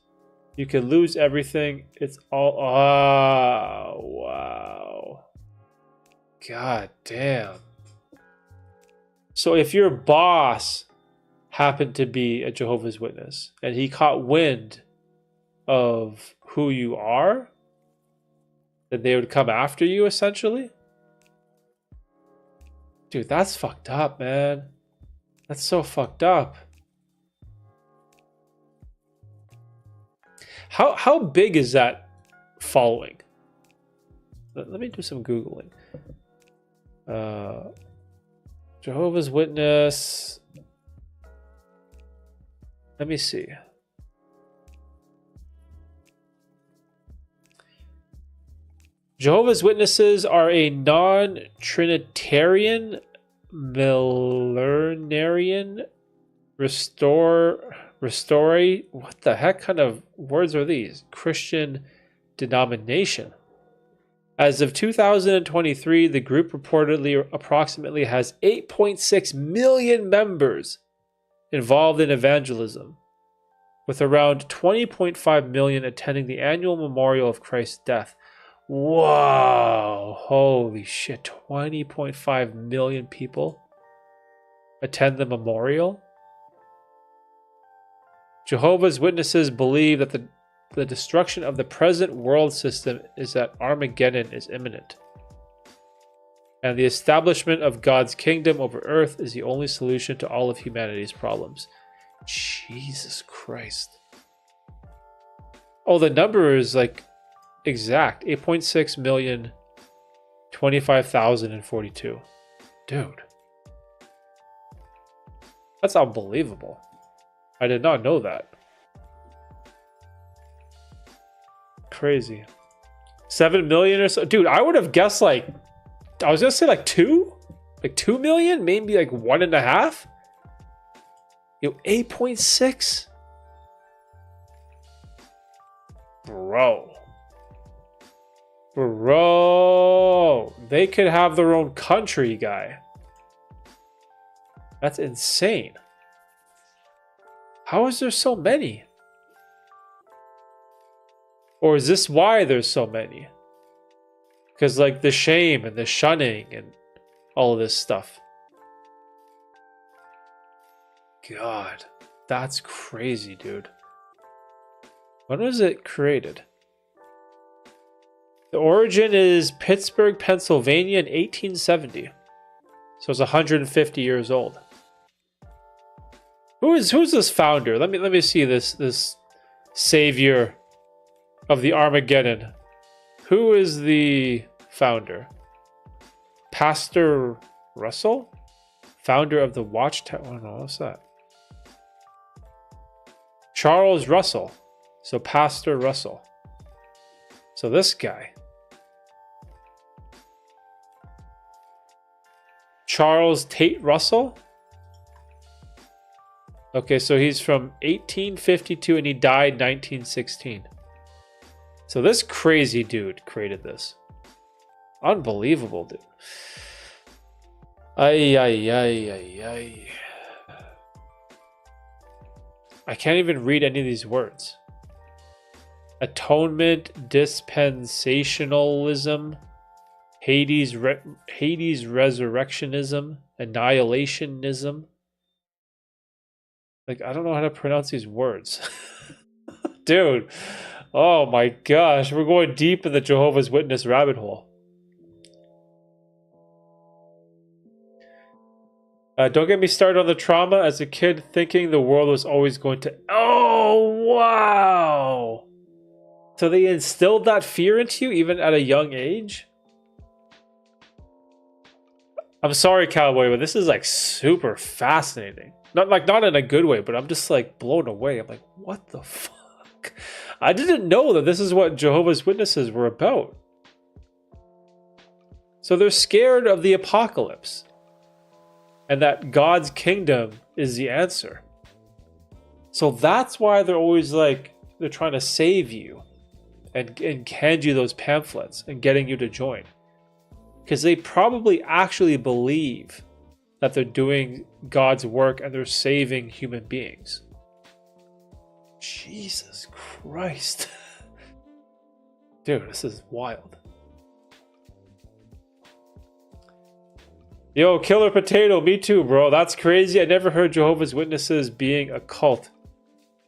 You could lose everything. It's all... Oh, wow. God damn. So if your boss happened to be a Jehovah's Witness and he caught wind of who you are, then they would come after you, essentially? Dude, that's fucked up, man. That's so fucked up. How big is that following? Let me do some Googling. Jehovah's Witness. Let me see. Jehovah's Witnesses are a non-Trinitarian, millenarian, what the heck kind of words are these? Christian denomination. As of 2023, the group reportedly approximately has 8.6 million members involved in evangelism, with around 20.5 million attending the annual memorial of Christ's death. Whoa, holy shit, 20.5 million people attend the memorial? Jehovah's Witnesses believe that the destruction of the present world system is that Armageddon is imminent, and the establishment of God's kingdom over earth is the only solution to all of humanity's problems. Jesus Christ. Oh, the number is like exact. 8.6 million, 25,042. Dude. That's unbelievable. I did not know that. Crazy. 7 million or so. Dude, I would have guessed I was gonna say like 2? Like 2 million? Maybe like 1.5? 8.6? Bro. They could have their own country, guy. That's insane. How is there so many? Or is this why there's so many? Because like the shame and the shunning and all of this stuff. God, that's crazy, dude. When was it created? The origin is Pittsburgh, Pennsylvania in 1870. So it's 150 years old. Who's this founder? Let me see this savior of the Armageddon. Who is the founder? Pastor Russell? Founder of the Watchtower. Oh no, what's that? Charles Russell. So Pastor Russell. So this guy. Charles Tate Russell? Okay, so he's from 1852 and he died 1916. So this crazy dude created this. Unbelievable, dude. I can't even read any of these words. Atonement, dispensationalism, Hades resurrectionism, annihilationism, Like, I don't know how to pronounce these words. Dude, oh my gosh, we're going deep in the Jehovah's Witness rabbit hole. Don't get me started on the trauma as a kid thinking the world was always going to... Oh, wow! So they instilled that fear into you even at a young age? I'm sorry, Cowboy, but this is like super fascinating. Not in a good way, but I'm just like blown away. I'm like, what the fuck? I didn't know that this is what Jehovah's Witnesses were about. So they're scared of the apocalypse. And that God's kingdom is the answer. So that's why they're always like, they're trying to save you and hand you those pamphlets and getting you to join. Because they probably actually believe that they're doing God's work and they're saving human beings. Jesus Christ. Dude, this is wild. Yo, Killer Potato, me too, bro. That's crazy. I never heard Jehovah's Witnesses being a cult.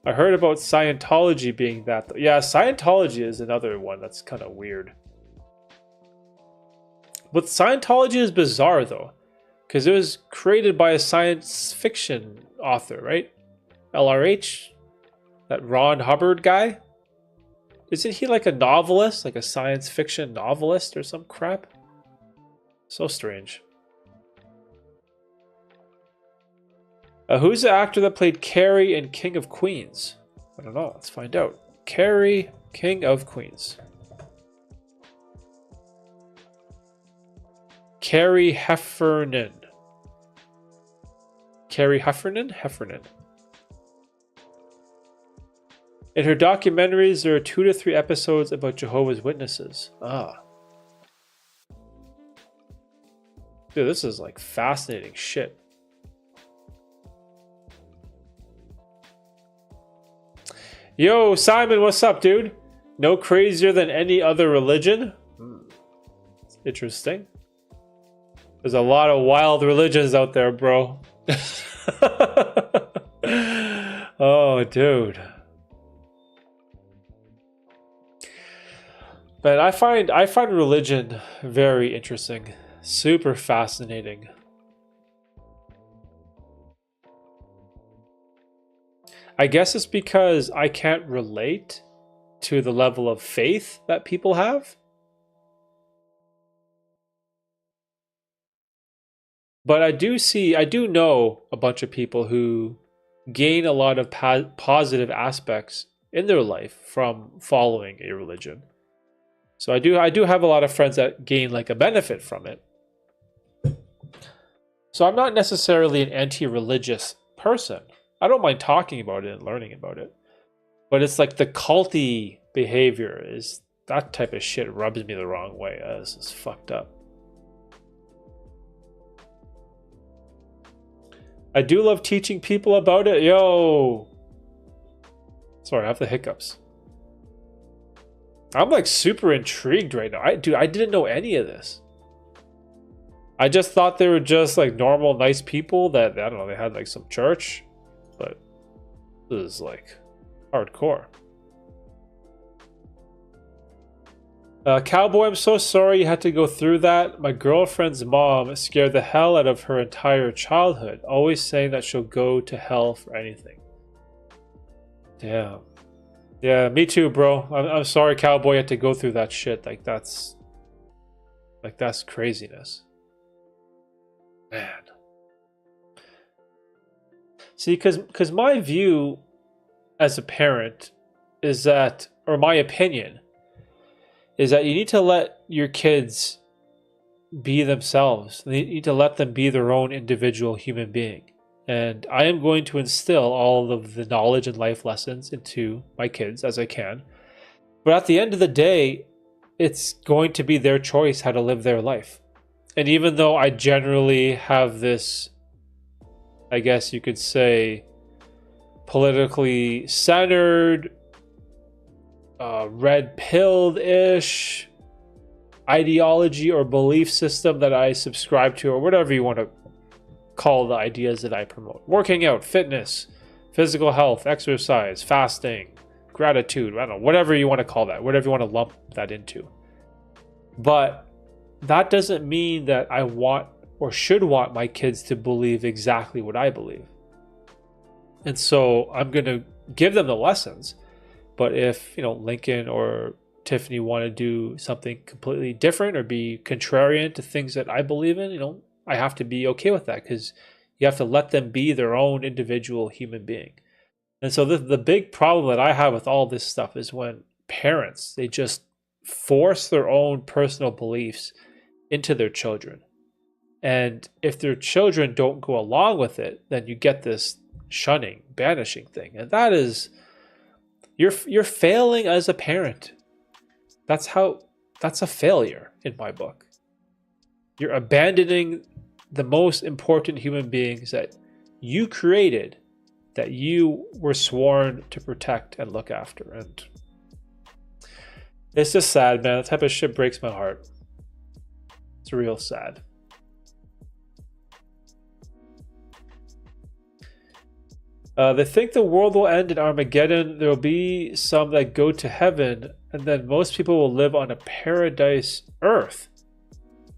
I heard about Scientology being that. Yeah, Scientology is another one that's kind of weird. But Scientology is bizarre, though. Because it was created by a science fiction author, right? LRH? That Ron Hubbard guy? Isn't he like a novelist? Like a science fiction novelist or some crap? So strange. Who's the actor that played Carrie in King of Queens? I don't know. Let's find out. Carrie, King of Queens. Carrie Heffernan. Carrie Heffernan? Heffernan. In her documentaries, there are 2 to 3 episodes about Jehovah's Witnesses. Ah. Dude, this is like fascinating shit. Yo, Simon, what's up, dude? No crazier than any other religion? Interesting. There's a lot of wild religions out there, bro. Oh, dude. But I find religion very interesting. Super fascinating. I guess it's because I can't relate to the level of faith that people have. But I do know a bunch of people who gain a lot of positive aspects in their life from following a religion. So I do have a lot of friends that gain like a benefit from it. So I'm not necessarily an anti-religious person. I don't mind talking about it and learning about it. But it's like the culty behavior is that type of shit rubs me the wrong way. This is fucked up. I do love teaching people about it. Yo. Sorry, I have the hiccups. I'm like super intrigued right now. I didn't know any of this. I just thought they were just like normal, nice people that, I don't know, they had like some church. But this is like hardcore. Cowboy, I'm so sorry you had to go through that. My girlfriend's mom scared the hell out of her entire childhood, always saying that she'll go to hell for anything. Damn. Yeah, me too, bro. I'm sorry, Cowboy, you had to go through that shit. Like that's craziness. Man. See, because my view as a parent is that, or my opinion, is that you need to let your kids be themselves. You need to let them be their own individual human being. And I am going to instill all of the knowledge and life lessons into my kids as I can. But at the end of the day, it's going to be their choice how to live their life. And even though I generally have this, I guess you could say, politically centered, red-pilled-ish ideology or belief system that I subscribe to, or whatever you want to call the ideas that I promote. Working out, fitness, physical health, exercise, fasting, gratitude, I don't know, whatever you want to call that, whatever you want to lump that into. But that doesn't mean that I want or should want my kids to believe exactly what I believe. And so I'm going to give them the lessons. But if, Lincoln or Tiffany want to do something completely different or be contrarian to things that I believe in, I have to be okay with that, because you have to let them be their own individual human being. And so the big problem that I have with all this stuff is when parents, they just force their own personal beliefs into their children. And if their children don't go along with it, then you get this shunning, banishing thing. And that is, you're failing as a parent. That's a failure in my book. You're abandoning the most important human beings that you created, that you were sworn to protect and look after. And it's just sad, man. That type of shit breaks my heart. It's real sad. They think the world will end in Armageddon. There will be some that go to heaven, and then most people will live on a paradise earth,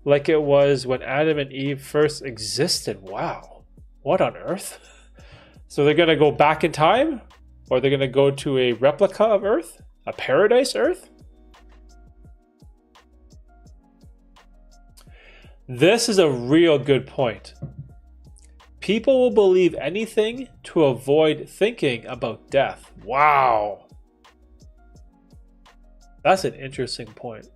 like it was when Adam and Eve first existed. Wow. What on earth? So they're going to go back in time? Or they're going to go to a replica of Earth? A paradise Earth? This is a real good point. People will believe anything to avoid thinking about death. Wow. That's an interesting point.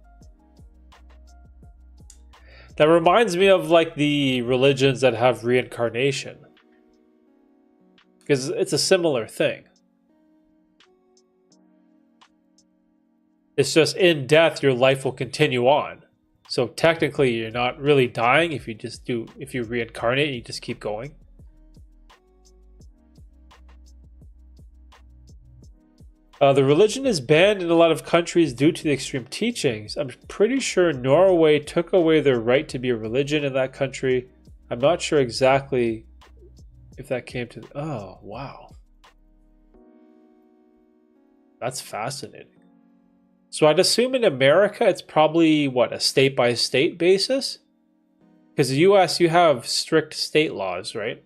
That reminds me of like the religions that have reincarnation, because it's a similar thing. It's just in death, your life will continue on. So technically, you're not really dying if you reincarnate, you just keep going. The religion is banned in a lot of countries due to the extreme teachings. I'm pretty sure Norway took away their right to be a religion in that country. I'm not sure exactly if that came to... Oh, wow. That's fascinating. So I'd assume in America, it's probably, a state-by-state basis? Because the US, you have strict state laws, right?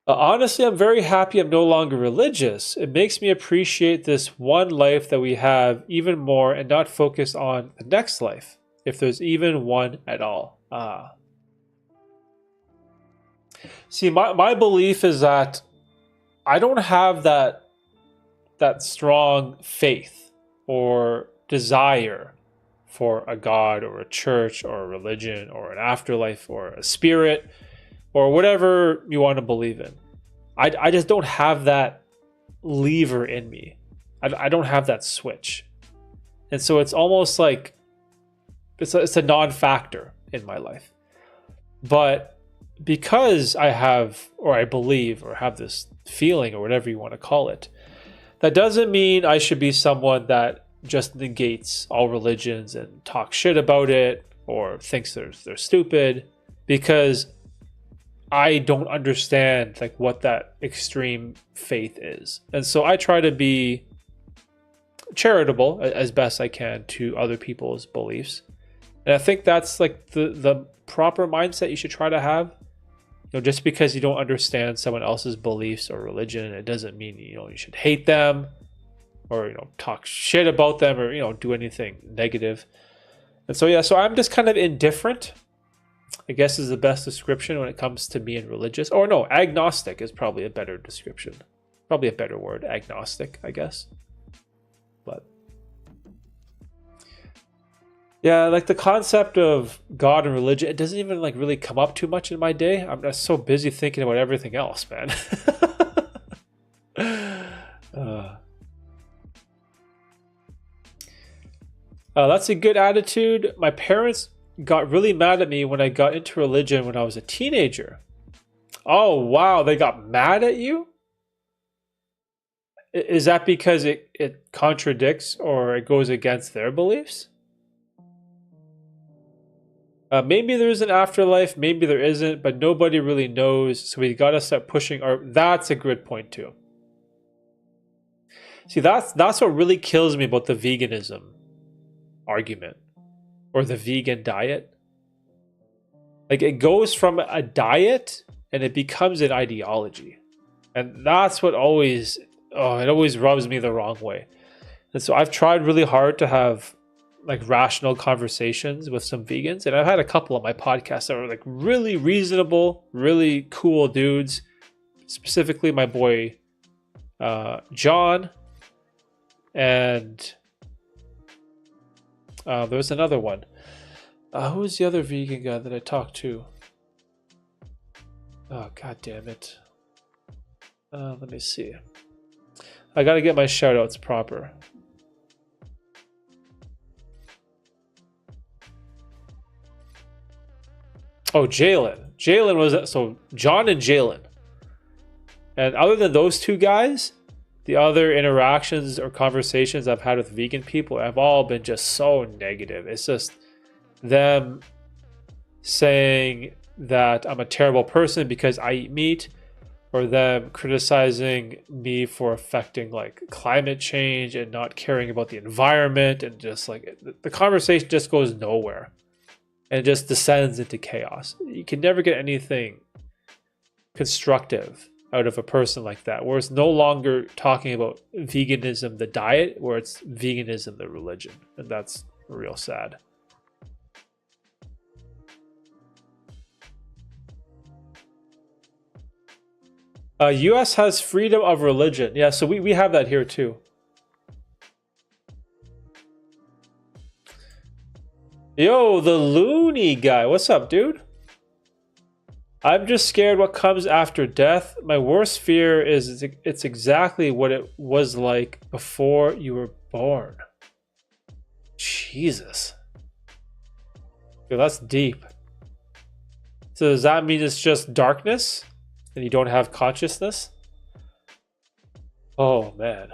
Honestly, I'm very happy I'm no longer religious. It makes me appreciate this one life that we have even more and not focus on the next life, if there's even one at all. See, my belief is that I don't have that strong faith or desire for a God or a church or a religion or an afterlife or a spirit or whatever you want to believe in. I just don't have that lever in me. I don't have that switch. And so it's almost like it's a non-factor in my life. But because I have, or I believe, or have this feeling, or whatever you want to call it, that doesn't mean I should be someone that just negates all religions and talks shit about it or thinks they're stupid, because I don't understand like what that extreme faith is. And so I try to be charitable as best I can to other people's beliefs. And I think that's like the proper mindset you should try to have. Just because you don't understand someone else's beliefs or religion, it doesn't mean you should hate them or talk shit about them or do anything negative. And so so I'm just kind of indifferent, I guess, is the best description when it comes to being religious. Or no, agnostic is probably a better description. Probably a better word, agnostic, I guess. But yeah, like the concept of God and religion, it doesn't even like really come up too much in my day. I'm just so busy thinking about everything else, man. That's a good attitude. My parents got really mad at me when I got into religion when I was a teenager. Oh, wow. They got mad at you? Is that because it contradicts or it goes against their beliefs? Maybe there's an afterlife, maybe there isn't, but nobody really knows. So we got to start pushing our. That's a good point too. See, that's what really kills me about the veganism argument or the vegan diet. Like it goes from a diet and it becomes an ideology, and that's what always it always rubs me the wrong way. And so I've tried really hard to have like rational conversations with some vegans, and I've had a couple of my podcasts that were like really reasonable, really cool dudes. Specifically, my boy John, and there was another one. Who was the other vegan guy that I talked to? Oh, god damn it. Let me see. I gotta get my shout outs proper. Oh, Jalen. Jalen was... So, John and Jalen. And other than those two guys, the other interactions or conversations I've had with vegan people have all been just so negative. It's just them saying that I'm a terrible person because I eat meat, or them criticizing me for affecting like climate change and not caring about the environment, and just like the conversation just goes nowhere and it just descends into chaos. You can never get anything constructive out of a person like that, where it's no longer talking about veganism, the diet, where it's veganism, the religion. And that's real sad. US has freedom of religion. Yeah, so we have that here too. Yo, the loony guy. What's up, dude? I'm just scared what comes after death. My worst fear is it's exactly what it was like before you were born. Jesus. Yo, that's deep. So does that mean it's just darkness and you don't have consciousness? Oh, man.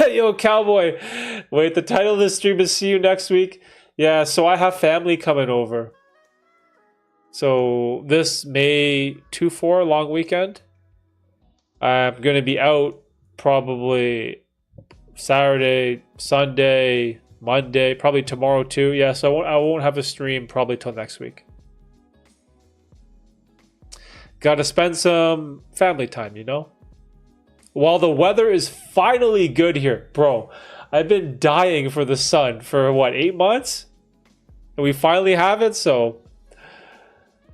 Yo, cowboy. Wait, the title of this stream is See You Next Week. Yeah, so I have family coming over. So this May 2-4 long weekend, I'm going to be out probably Saturday, Sunday, Monday, probably tomorrow too. Yeah, so I won't have a stream probably till next week. Got to spend some family time, you know? While the weather is finally good here. Bro, I've been dying for the sun for what, 8 months? And we finally have it, so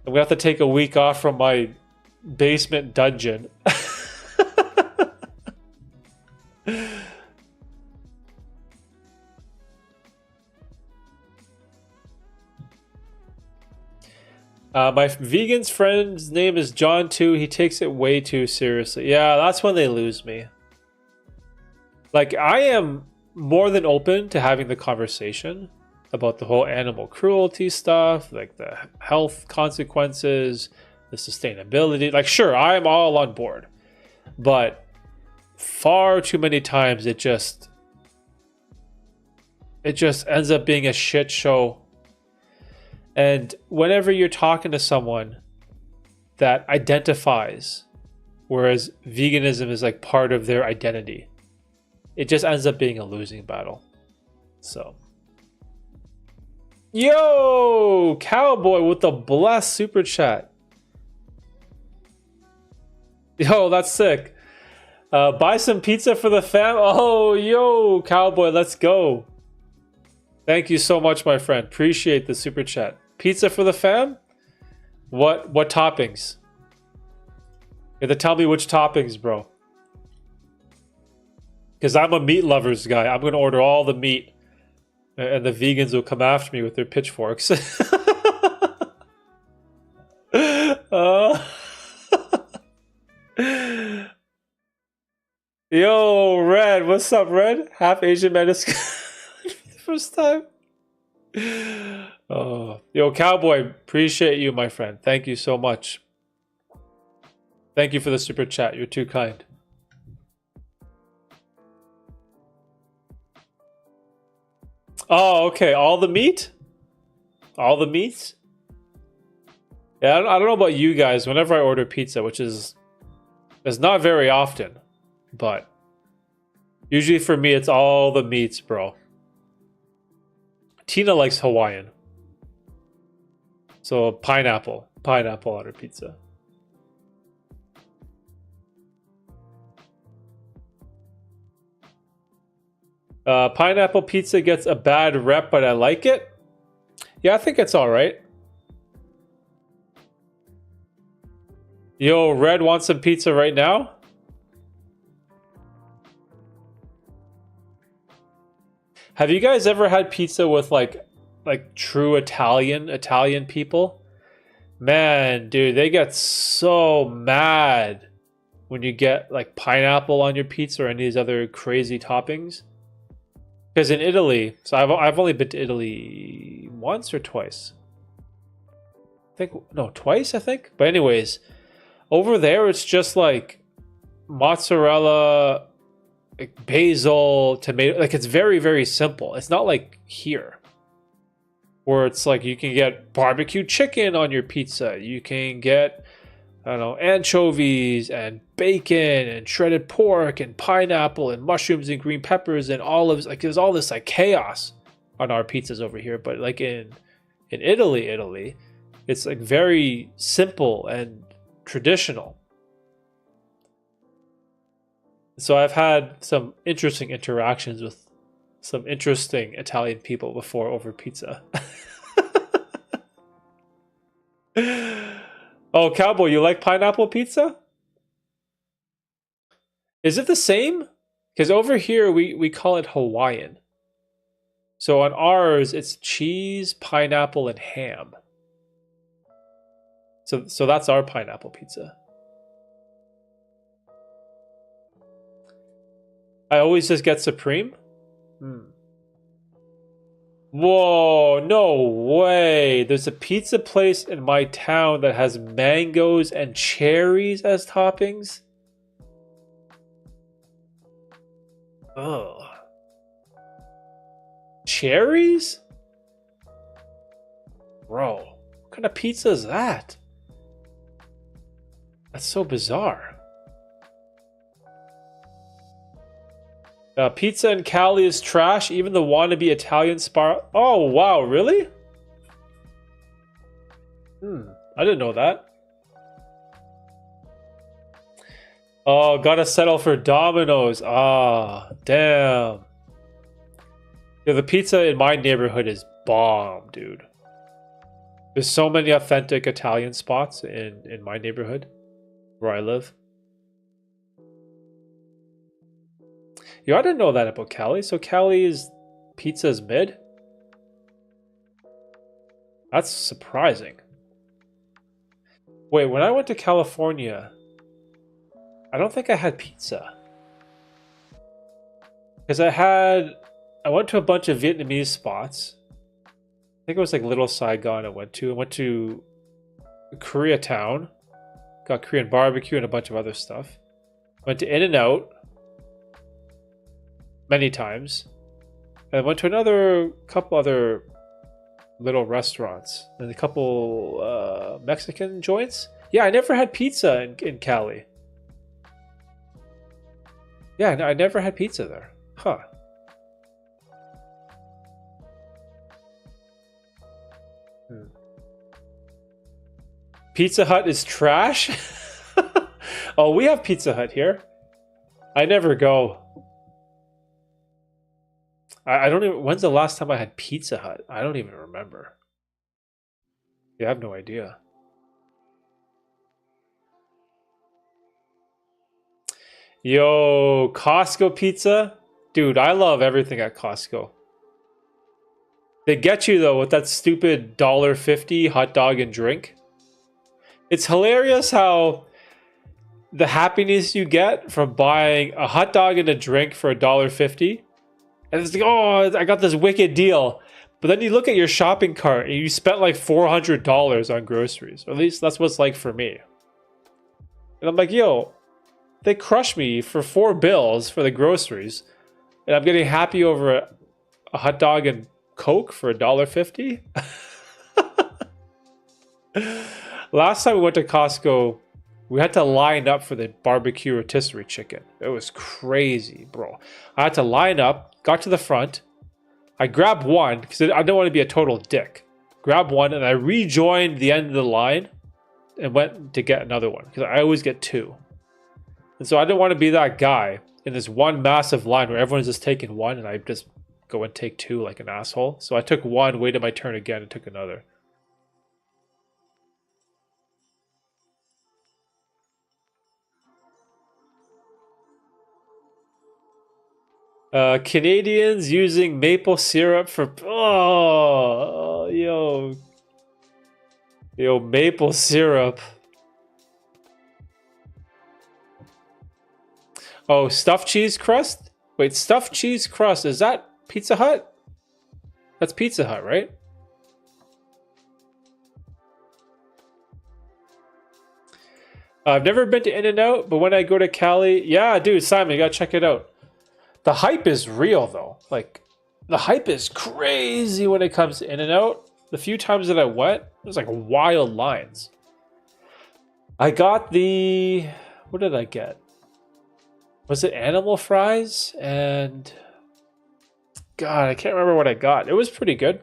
I'm gonna have to take a week off from my basement dungeon. My vegan's friend's name is John too. He takes it way too seriously. Yeah, that's when they lose me. Like, I am more than open to having the conversation about the whole animal cruelty stuff, like the health consequences, the sustainability. Like, sure, I'm all on board. But far too many times it just ends up being a shit show. And whenever you're talking to someone that identifies, whereas veganism is like part of their identity, it just ends up being a losing battle. So, yo, cowboy with the blessed super chat. Yo, that's sick. Buy some pizza for the fam. Oh, yo, cowboy, let's go. Thank you so much, my friend. Appreciate the super chat. Pizza for the fam? What toppings? You have to tell me which toppings, bro. Because I'm a meat lovers guy. I'm going to order all the meat. And the vegans will come after me with their pitchforks. Yo, Red. What's up, Red? Half Asian medicine. First time. Oh, yo, cowboy, appreciate you, my friend. Thank you so much. Thank you for the super chat. You're too kind. Oh, okay. All the meat? All the meats? Yeah, I don't know about you guys. Whenever I order pizza, which is not very often, but usually for me, it's all the meats, bro. Tina likes Hawaiian. So pineapple on her pizza. Pineapple pizza gets a bad rep, but I like it. Yeah, I think it's all right. Yo, Red wants some pizza right now? Have you guys ever had pizza with like true Italian people? Man, dude, they get so mad when you get like pineapple on your pizza or any of these other crazy toppings. Because in Italy, so I've only been to Italy once or twice. I think no, twice I think. But anyways, over there it's just like mozzarella, like basil, tomato. Like it's very very simple. It's not like here, where it's like you can get barbecue chicken on your pizza. You can get, I don't know, anchovies and bacon and shredded pork and pineapple and mushrooms and green peppers and olives. Like there's all this like chaos on our pizzas over here. But like in Italy, it's like very simple and traditional. So I've had some interesting interactions with some interesting Italian people before over pizza. Oh, Cowboy, you like pineapple pizza? Is it the same? Because over here we call it Hawaiian. So on ours it's cheese, pineapple, and ham. So that's our pineapple pizza. I always just get supreme. Whoa, no way. There's a pizza place in my town that has mangoes and cherries as toppings. Ugh. Cherries? Bro, what kind of pizza is that? That's so bizarre. Pizza in Cali is trash. Even the wannabe Italian spot. Oh, wow, really? I didn't know that. Oh, gotta settle for Domino's. Ah, damn. Yeah, the pizza in my neighborhood is bomb, dude. There's so many authentic Italian spots in my neighborhood where I live. Yo, I didn't know that about Cali. So Cali's pizza is mid? That's surprising. Wait, when I went to California, I don't think I had pizza. Because I went to a bunch of Vietnamese spots. I think it was like Little Saigon I went to. I went to Koreatown. Got Korean barbecue and a bunch of other stuff. Went to In-N-Out many times. And I went to another couple other little restaurants and a couple Mexican joints. Yeah, I never had pizza in Cali. Yeah, I never had pizza there. Huh. Pizza Hut is trash? Oh, we have Pizza Hut here. I never go. I don't even... When's the last time I had Pizza Hut? I don't even remember. Yeah, I have no idea. Yo, Costco pizza? Dude, I love everything at Costco. They get you, though, with that stupid $1.50 hot dog and drink. It's hilarious how the happiness you get from buying a hot dog and a drink for $1.50. And it's like, oh, I got this wicked deal. But then you look at your shopping cart and you spent like $400 on groceries. Or at least that's what it's like for me. And I'm like, yo, they crush me for $4 bills for the groceries. And I'm getting happy over a hot dog and Coke for $1.50. Last time we went to Costco, we had to line up for the barbecue rotisserie chicken. It was crazy, bro. I had to line up, got to the front. I grabbed one because I don't want to be a total dick. Grabbed one and I rejoined the end of the line and went to get another one because I always get two. And so I didn't want to be that guy in this one massive line where everyone's just taking one and I just go and take two like an asshole. So I took one, waited my turn again, and took another. Canadians using maple syrup for yo maple syrup. Oh, stuffed cheese crust? Wait, stuffed cheese crust, is that Pizza Hut? That's Pizza Hut, right? I've never been to In-N-Out, but when I go to Cali, yeah, dude, Simon, you gotta check it out. The hype is real, though. Like, the hype is crazy when it comes to In-N-Out. The few times that I went, there's like wild lines. I got the... What did I get? Was it animal fries? And... God, I can't remember what I got. It was pretty good.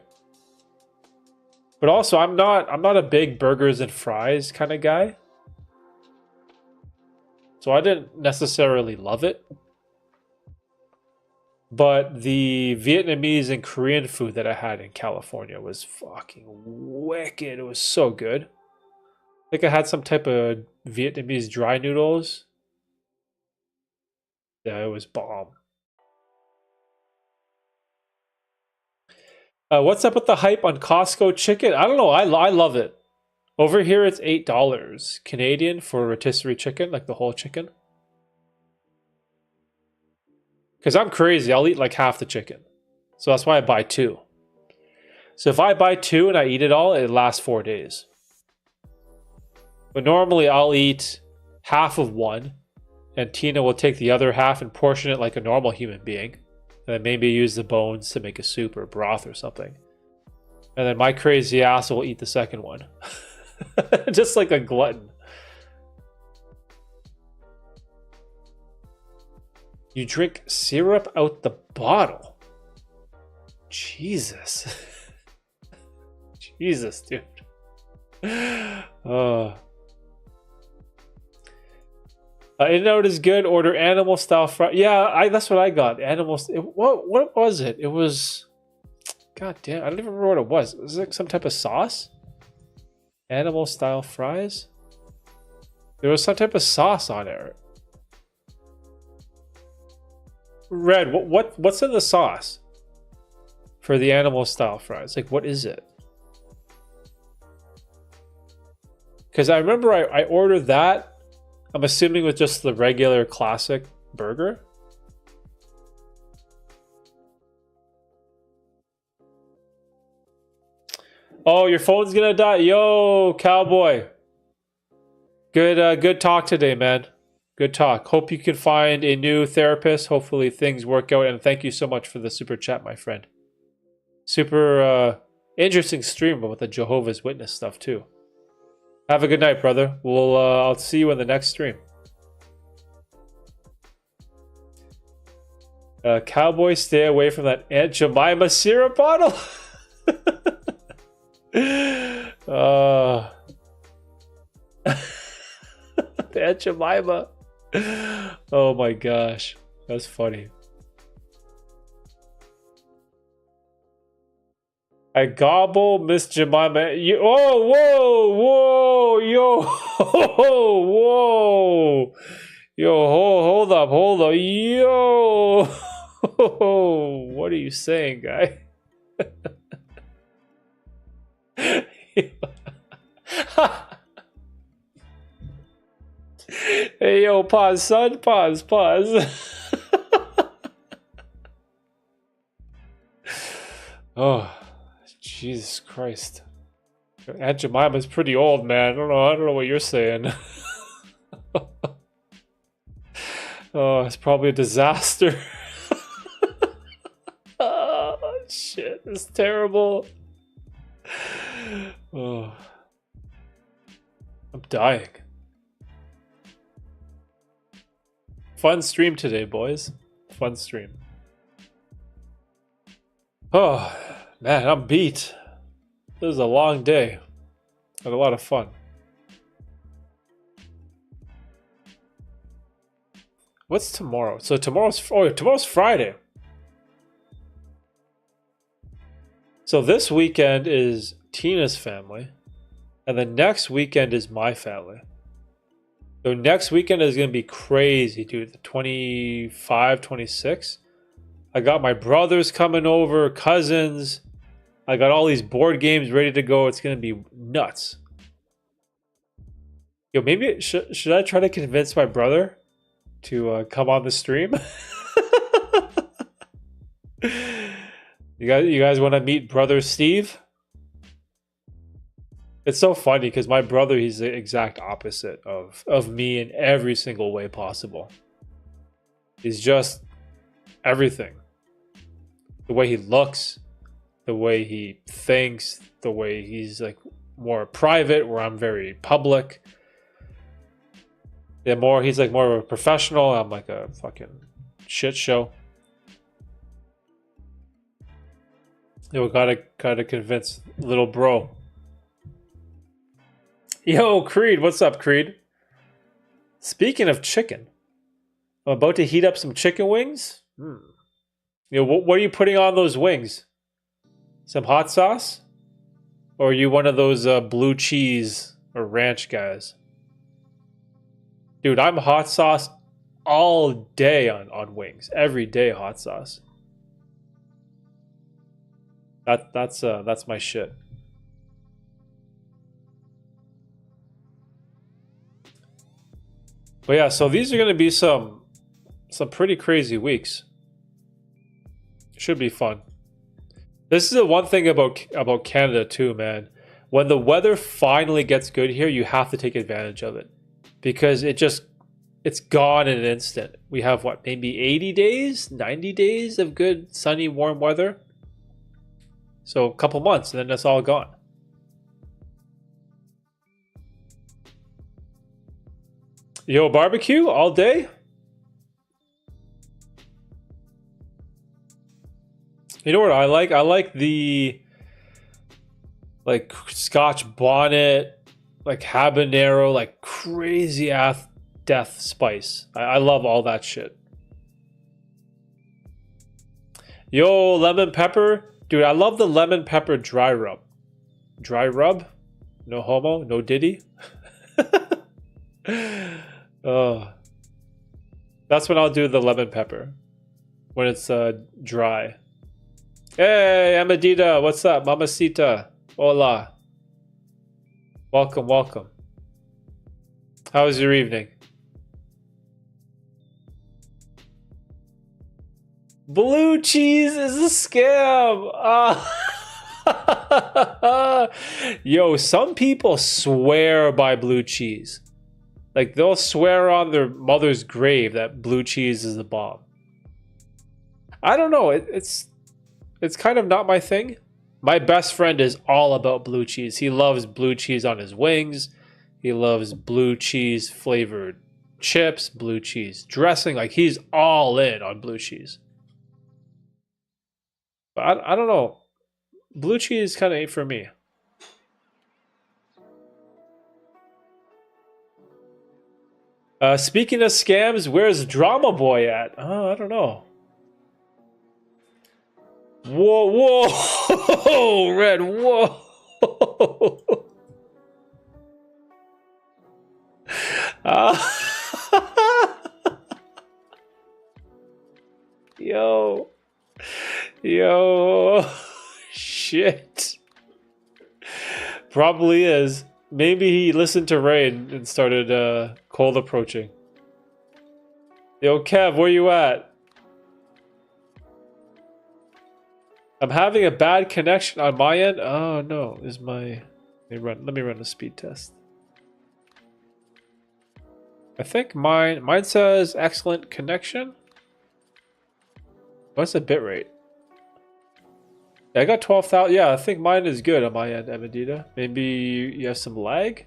But also, I'm not a big burgers and fries kind of guy. So I didn't necessarily love it. But the Vietnamese and Korean food that I had in California was fucking wicked. It was so good. I think I had some type of Vietnamese dry noodles. Yeah, it was bomb. What's up with the hype on Costco chicken? I don't know. I love it. Over here, it's $8 Canadian for rotisserie chicken, like the whole chicken. Because I'm crazy. I'll eat like half the chicken. So that's why I buy two. So if I buy two and I eat it all, it lasts 4 days. But normally I'll eat half of one. And Tina will take the other half and portion it like a normal human being. And then maybe use the bones to make a soup or broth or something. And then my crazy ass will eat the second one. Just like a glutton. You drink syrup out the bottle. Jesus. Jesus, dude. In-N-Out is good. Order animal style fry. Yeah, that's what I got. Animals. What was it? It was... God damn, I don't even remember what it was. Was it like some type of sauce? Animal style fries? There was some type of sauce on it. Red, what's in the sauce for the animal style fries? Like, what is it? Because I remember I ordered that. I'm assuming with just the regular classic burger. Oh, your phone's gonna die. Yo, cowboy. Good talk today, man. Good talk. Hope you can find a new therapist. Hopefully things work out. And thank you so much for the super chat, my friend. Super interesting stream with the Jehovah's Witness stuff too. Have a good night, brother. I'll see you in the next stream. Cowboy, stay away from that Aunt Jemima syrup bottle. Aunt Jemima. Oh my gosh, that's funny. I gobble Miss Jemima. Whoa, yo, whoa, yo, hold up, yo. What are you saying, guy? Hey, yo, pause, son, pause. Oh. Jesus Christ. Aunt Jemima's pretty old, man. I don't know what you're saying. Oh, it's probably a disaster. Oh, shit. is terrible. Oh, I'm dying. Fun stream today, boys. Fun stream. Oh, man, I'm beat. This is a long day. Had a lot of fun. What's tomorrow? So tomorrow's Friday. So this weekend is Tina's family, and then next weekend is my family. So next weekend is going to be crazy, dude. The 25, 26. I got my brothers coming over, cousins. I got all these board games ready to go. It's going to be nuts. Yo, maybe should I try to convince my brother to come on the stream? You guys want to meet brother Steve? It's so funny because my brother, he's the exact opposite of me in every single way possible. He's just everything. The way he looks, the way he thinks, the way he's like more private, where I'm very public. Yeah, he's like more of a professional. I'm like a fucking shit show. Yo, gotta convince little bro. Yo, Creed, what's up, Creed? Speaking of chicken, I'm about to heat up some chicken wings. You know, what are you putting on those wings? Some hot sauce? Or are you one of those blue cheese or ranch guys? Dude, I'm hot sauce all day on wings. Every day hot sauce. That's my shit. But yeah, so these are going to be some pretty crazy weeks. Should be fun. This is the one thing about Canada too, man. When the weather finally gets good here, you have to take advantage of it. Because it's gone in an instant. We have what, maybe 80 days, 90 days of good sunny warm weather. So a couple months and then that's all gone. Yo, barbecue all day? You know what I like? I like the like Scotch bonnet, like habanero, like crazy ass death spice. I love all that shit. Yo, lemon pepper. Dude, I love the lemon pepper dry rub. Dry rub? No homo, no diddy. Oh, that's when I'll do the lemon pepper. When it's dry. Hey, Amadita, what's up? Mamacita. Hola. Welcome, welcome. How was your evening? Blue cheese is a scam. Yo, some people swear by blue cheese. Like, they'll swear on their mother's grave that blue cheese is the bomb. I don't know. It's kind of not my thing. My best friend is all about blue cheese. He loves blue cheese on his wings. He loves blue cheese flavored chips, blue cheese dressing. Like, he's all in on blue cheese. But I don't know. Blue cheese kind of ain't for me. Speaking of scams, where's Drama Boy at? Oh, I don't know. Whoa, whoa, Red, whoa. Yo, shit. Probably is. Maybe he listened to Ray and started cold approaching. Yo, Kev, where you at? I'm having a bad connection on my end. Oh no, is my let me run a speed test. I think mine says excellent connection. What's the bitrate? I got 12,000. Yeah, I think mine is good on my end, Emedita. Maybe you have some lag?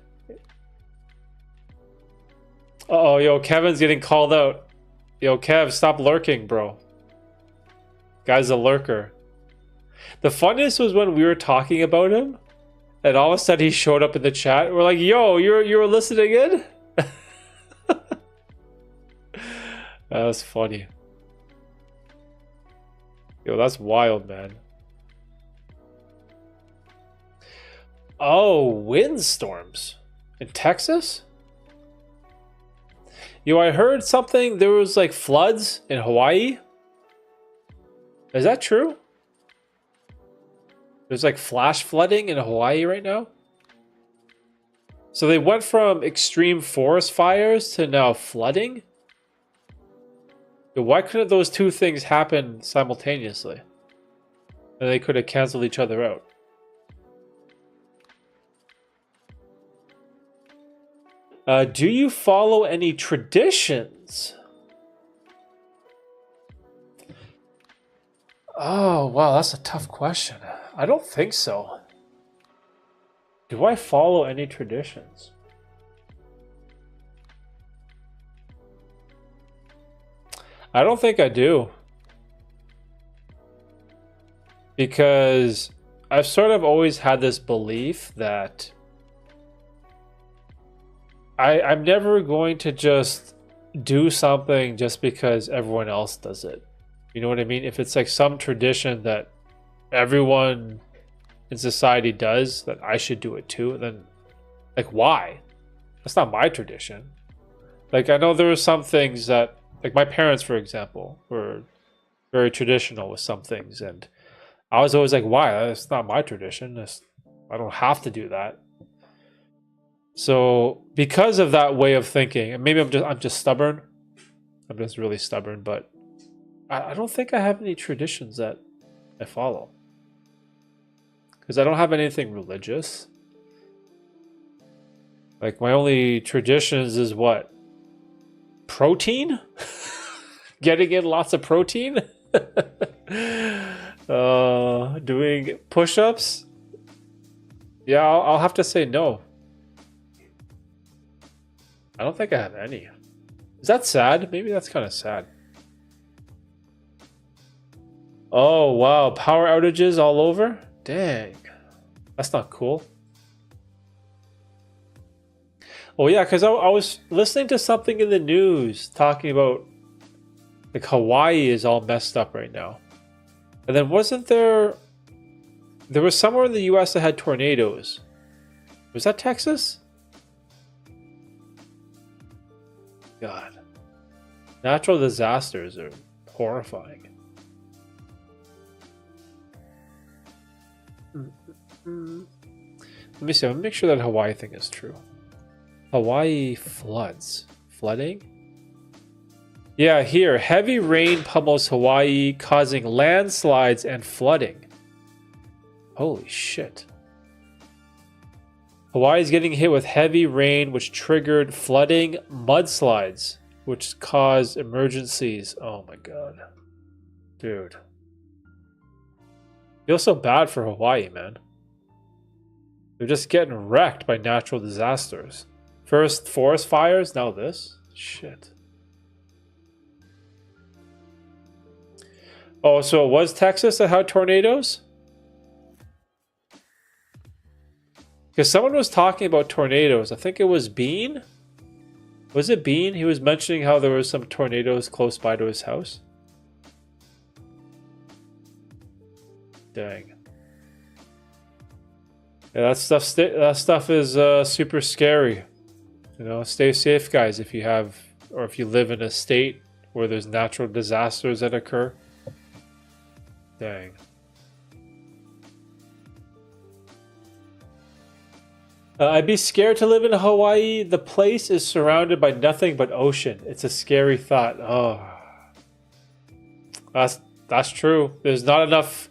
Uh-oh, yo, Kevin's getting called out. Yo, Kev, stop lurking, bro. Guy's a lurker. The funniest was when we were talking about him, and all of a sudden he showed up in the chat. We're like, yo, you were listening in? That was funny. Yo, that's wild, man. Oh, windstorms in Texas? Yo, I heard something. There was like floods in Hawaii. Is that true? There's like flash flooding in Hawaii right now. So they went from extreme forest fires to now flooding. Yo, why couldn't those two things happen simultaneously? And they could have canceled each other out. Do you follow any traditions? Oh, wow, that's a tough question. I don't think so. Do I follow any traditions? I don't think I do. Because I've sort of always had this belief that I'm never going to just do something just because everyone else does it. You know what I mean? If it's like some tradition that everyone in society does, that I should do it too, then like why? That's not my tradition. Like I know there are some things that, like my parents, for example, were very traditional with some things, and I was always like, why? That's not my tradition. I don't have to do that. So because of that way of thinking, and maybe I'm just stubborn. I'm just really stubborn, but I don't think I have any traditions that I follow. Because I don't have anything religious. Like my only traditions is what? Protein? Getting in lots of protein? Doing push-ups? Yeah, I'll have to say no. I don't think I have any. Is that sad? Maybe that's kind of sad. Oh, wow. Power outages all over? Dang. That's not cool. Oh, yeah, because I was listening to something in the news talking about like Hawaii is all messed up right now. And then wasn't there... There was somewhere in the US that had tornadoes. Was that Texas? God. Natural disasters are horrifying. Let me see. Let me make sure that Hawaii thing is true. Hawaii floods. Flooding? Yeah, here. Heavy rain pummels Hawaii, causing landslides and flooding. Holy shit. Hawaii is getting hit with heavy rain, which triggered flooding, mudslides, which caused emergencies. Oh my god. Dude. Feel so bad for Hawaii, man. They're just getting wrecked by natural disasters. First forest fires, now this. Shit. Oh, so it was Texas that had tornadoes? Because someone was talking about tornadoes. I think it was Bean. Was it Bean? He was mentioning how there were some tornadoes close by to his house. Dang. Yeah, that stuff is super scary. You know, stay safe, guys. If you have, or if you live in a state where there's natural disasters that occur. Dang. I'd be scared to live in Hawaii. The place is surrounded by nothing but ocean. It's a scary thought. Oh, that's true. There's not enough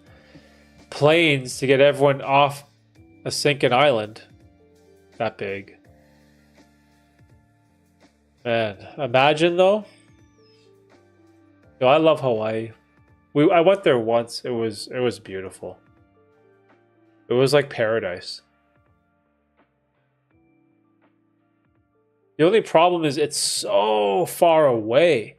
planes to get everyone off a sinking island that big. Man, imagine though. Yo, I love Hawaii. I went there once. It was beautiful. It was like paradise. The only problem is it's so far away.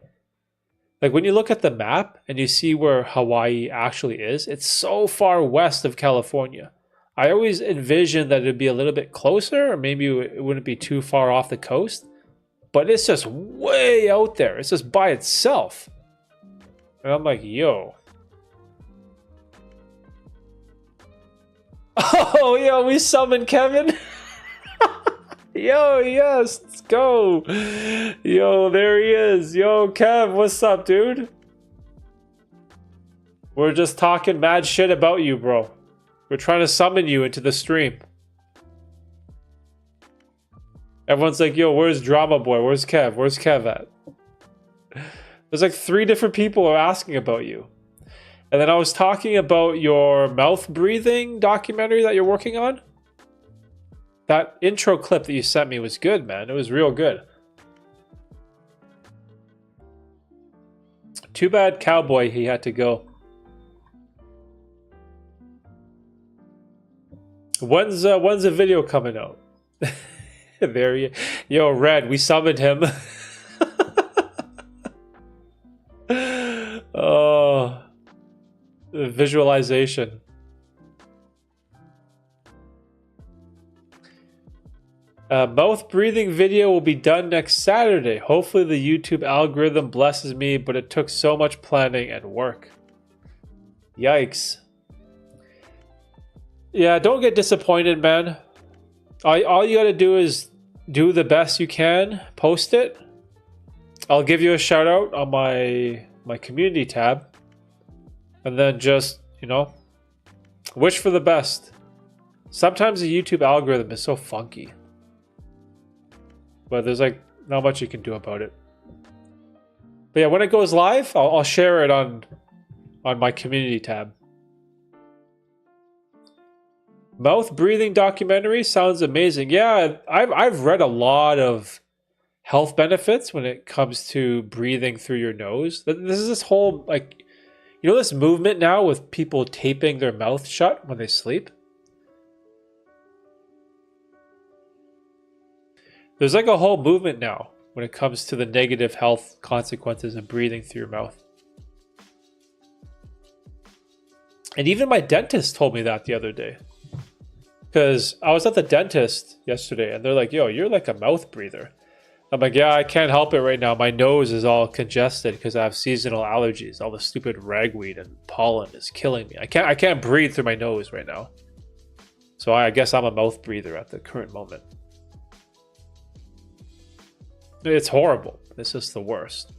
Like when you look at the map and you see where Hawaii actually is, it's so far west of California. I always envisioned that it'd be a little bit closer, or maybe it wouldn't be too far off the coast. But it's just way out there. It's just by itself. And I'm like, yo. Oh, yo, we summoned Kevin. Yo, yes, let's go. Yo, there he is. Yo, Kev, what's up, dude? We're just talking mad shit about you, bro. We're trying to summon you into the stream. Everyone's like, yo, where's Drama Boy? Where's Kev? Where's Kev at? There's like 3 different people are asking about you. And then I was talking about your mouth breathing documentary that you're working on. That intro clip that you sent me was good, man. It was real good. Too bad Cowboy, he had to go. When's the video coming out? There you, yo, Red, we summoned him. Oh, the visualization. Mouth breathing video will be done next Saturday. Hopefully the YouTube algorithm blesses me, but it took so much planning and work. Yikes. Yeah, don't get disappointed, man. All you gotta do is do the best you can, post it. I'll give you a shout out on my community tab. And then just, you know, wish for the best. Sometimes the YouTube algorithm is so funky. But there's like not much you can do about it. But yeah, when it goes live, I'll share it on my community tab. Mouth breathing documentary sounds amazing. Yeah, I've read a lot of health benefits when it comes to breathing through your nose. This is this whole, like, you know, this movement now with people taping their mouth shut when they sleep. There's like a whole movement now when it comes to the negative health consequences of breathing through your mouth. And even my dentist told me that the other day. Because I was at the dentist yesterday and they're like, yo, you're like a mouth breather. I'm like, yeah, I can't help it right now. My nose is all congested because I have seasonal allergies. All the stupid ragweed and pollen is killing me. I can't breathe through my nose right now. So I guess I'm a mouth breather at the current moment. It's horrible. It's just the worst.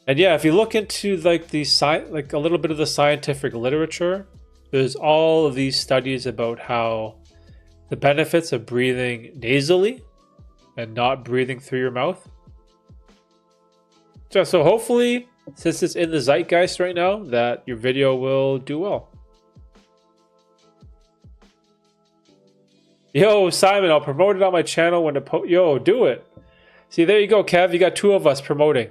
And yeah, if you look into like a little bit of the scientific literature, there's all of these studies about how the benefits of breathing nasally and not breathing through your mouth. So hopefully, since it's in the zeitgeist right now, that your video will do well. Yo, Simon, I'll promote it on my channel when yo, do it. See, there you go, Kev. You got 2 of us promoting.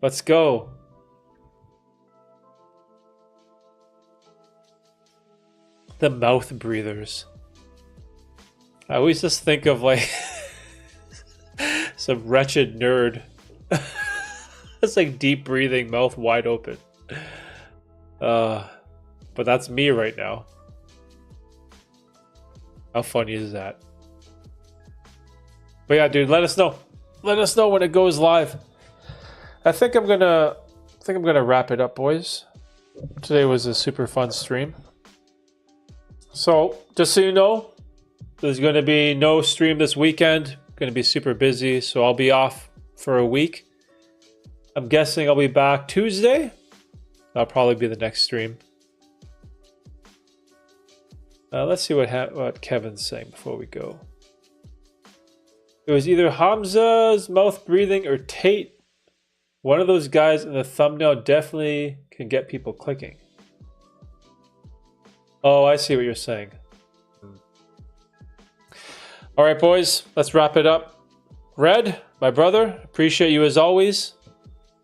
Let's go. The mouth breathers. I always just think of like some wretched nerd. It's like deep breathing, mouth wide open. But that's me right now. How funny is that? But yeah, dude, let us know. Let us know when it goes live. I think I'm gonna wrap it up, boys. Today was a super fun stream. So, just so you know, there's going to be no stream this weekend. Going to be super busy, so I'll be off for a week. I'm guessing I'll be back Tuesday. That'll probably be the next stream. Let's see what Kevin's saying before we go. It was either Hamza's mouth breathing or Tate. One of those guys in the thumbnail definitely can get people clicking. Oh, I see what you're saying. All right, boys, let's wrap it up. Red, my brother, appreciate you as always.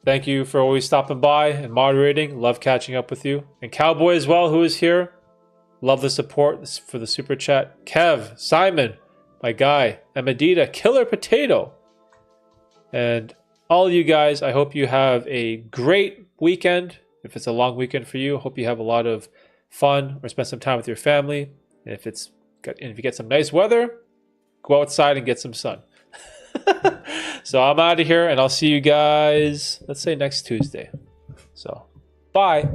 Thank you for always stopping by and moderating. Love catching up with you. And Cowboy as well, who is here. Love the support for the super chat. Kev, Simon, my guy, Amadita, Killer Potato. And all you guys, I hope you have a great weekend. If it's a long weekend for you, I hope you have a lot of fun or spend some time with your family. And if you get some nice weather, go outside and get some sun. So I'm out of here, and I'll see you guys, let's say next Tuesday. So, bye.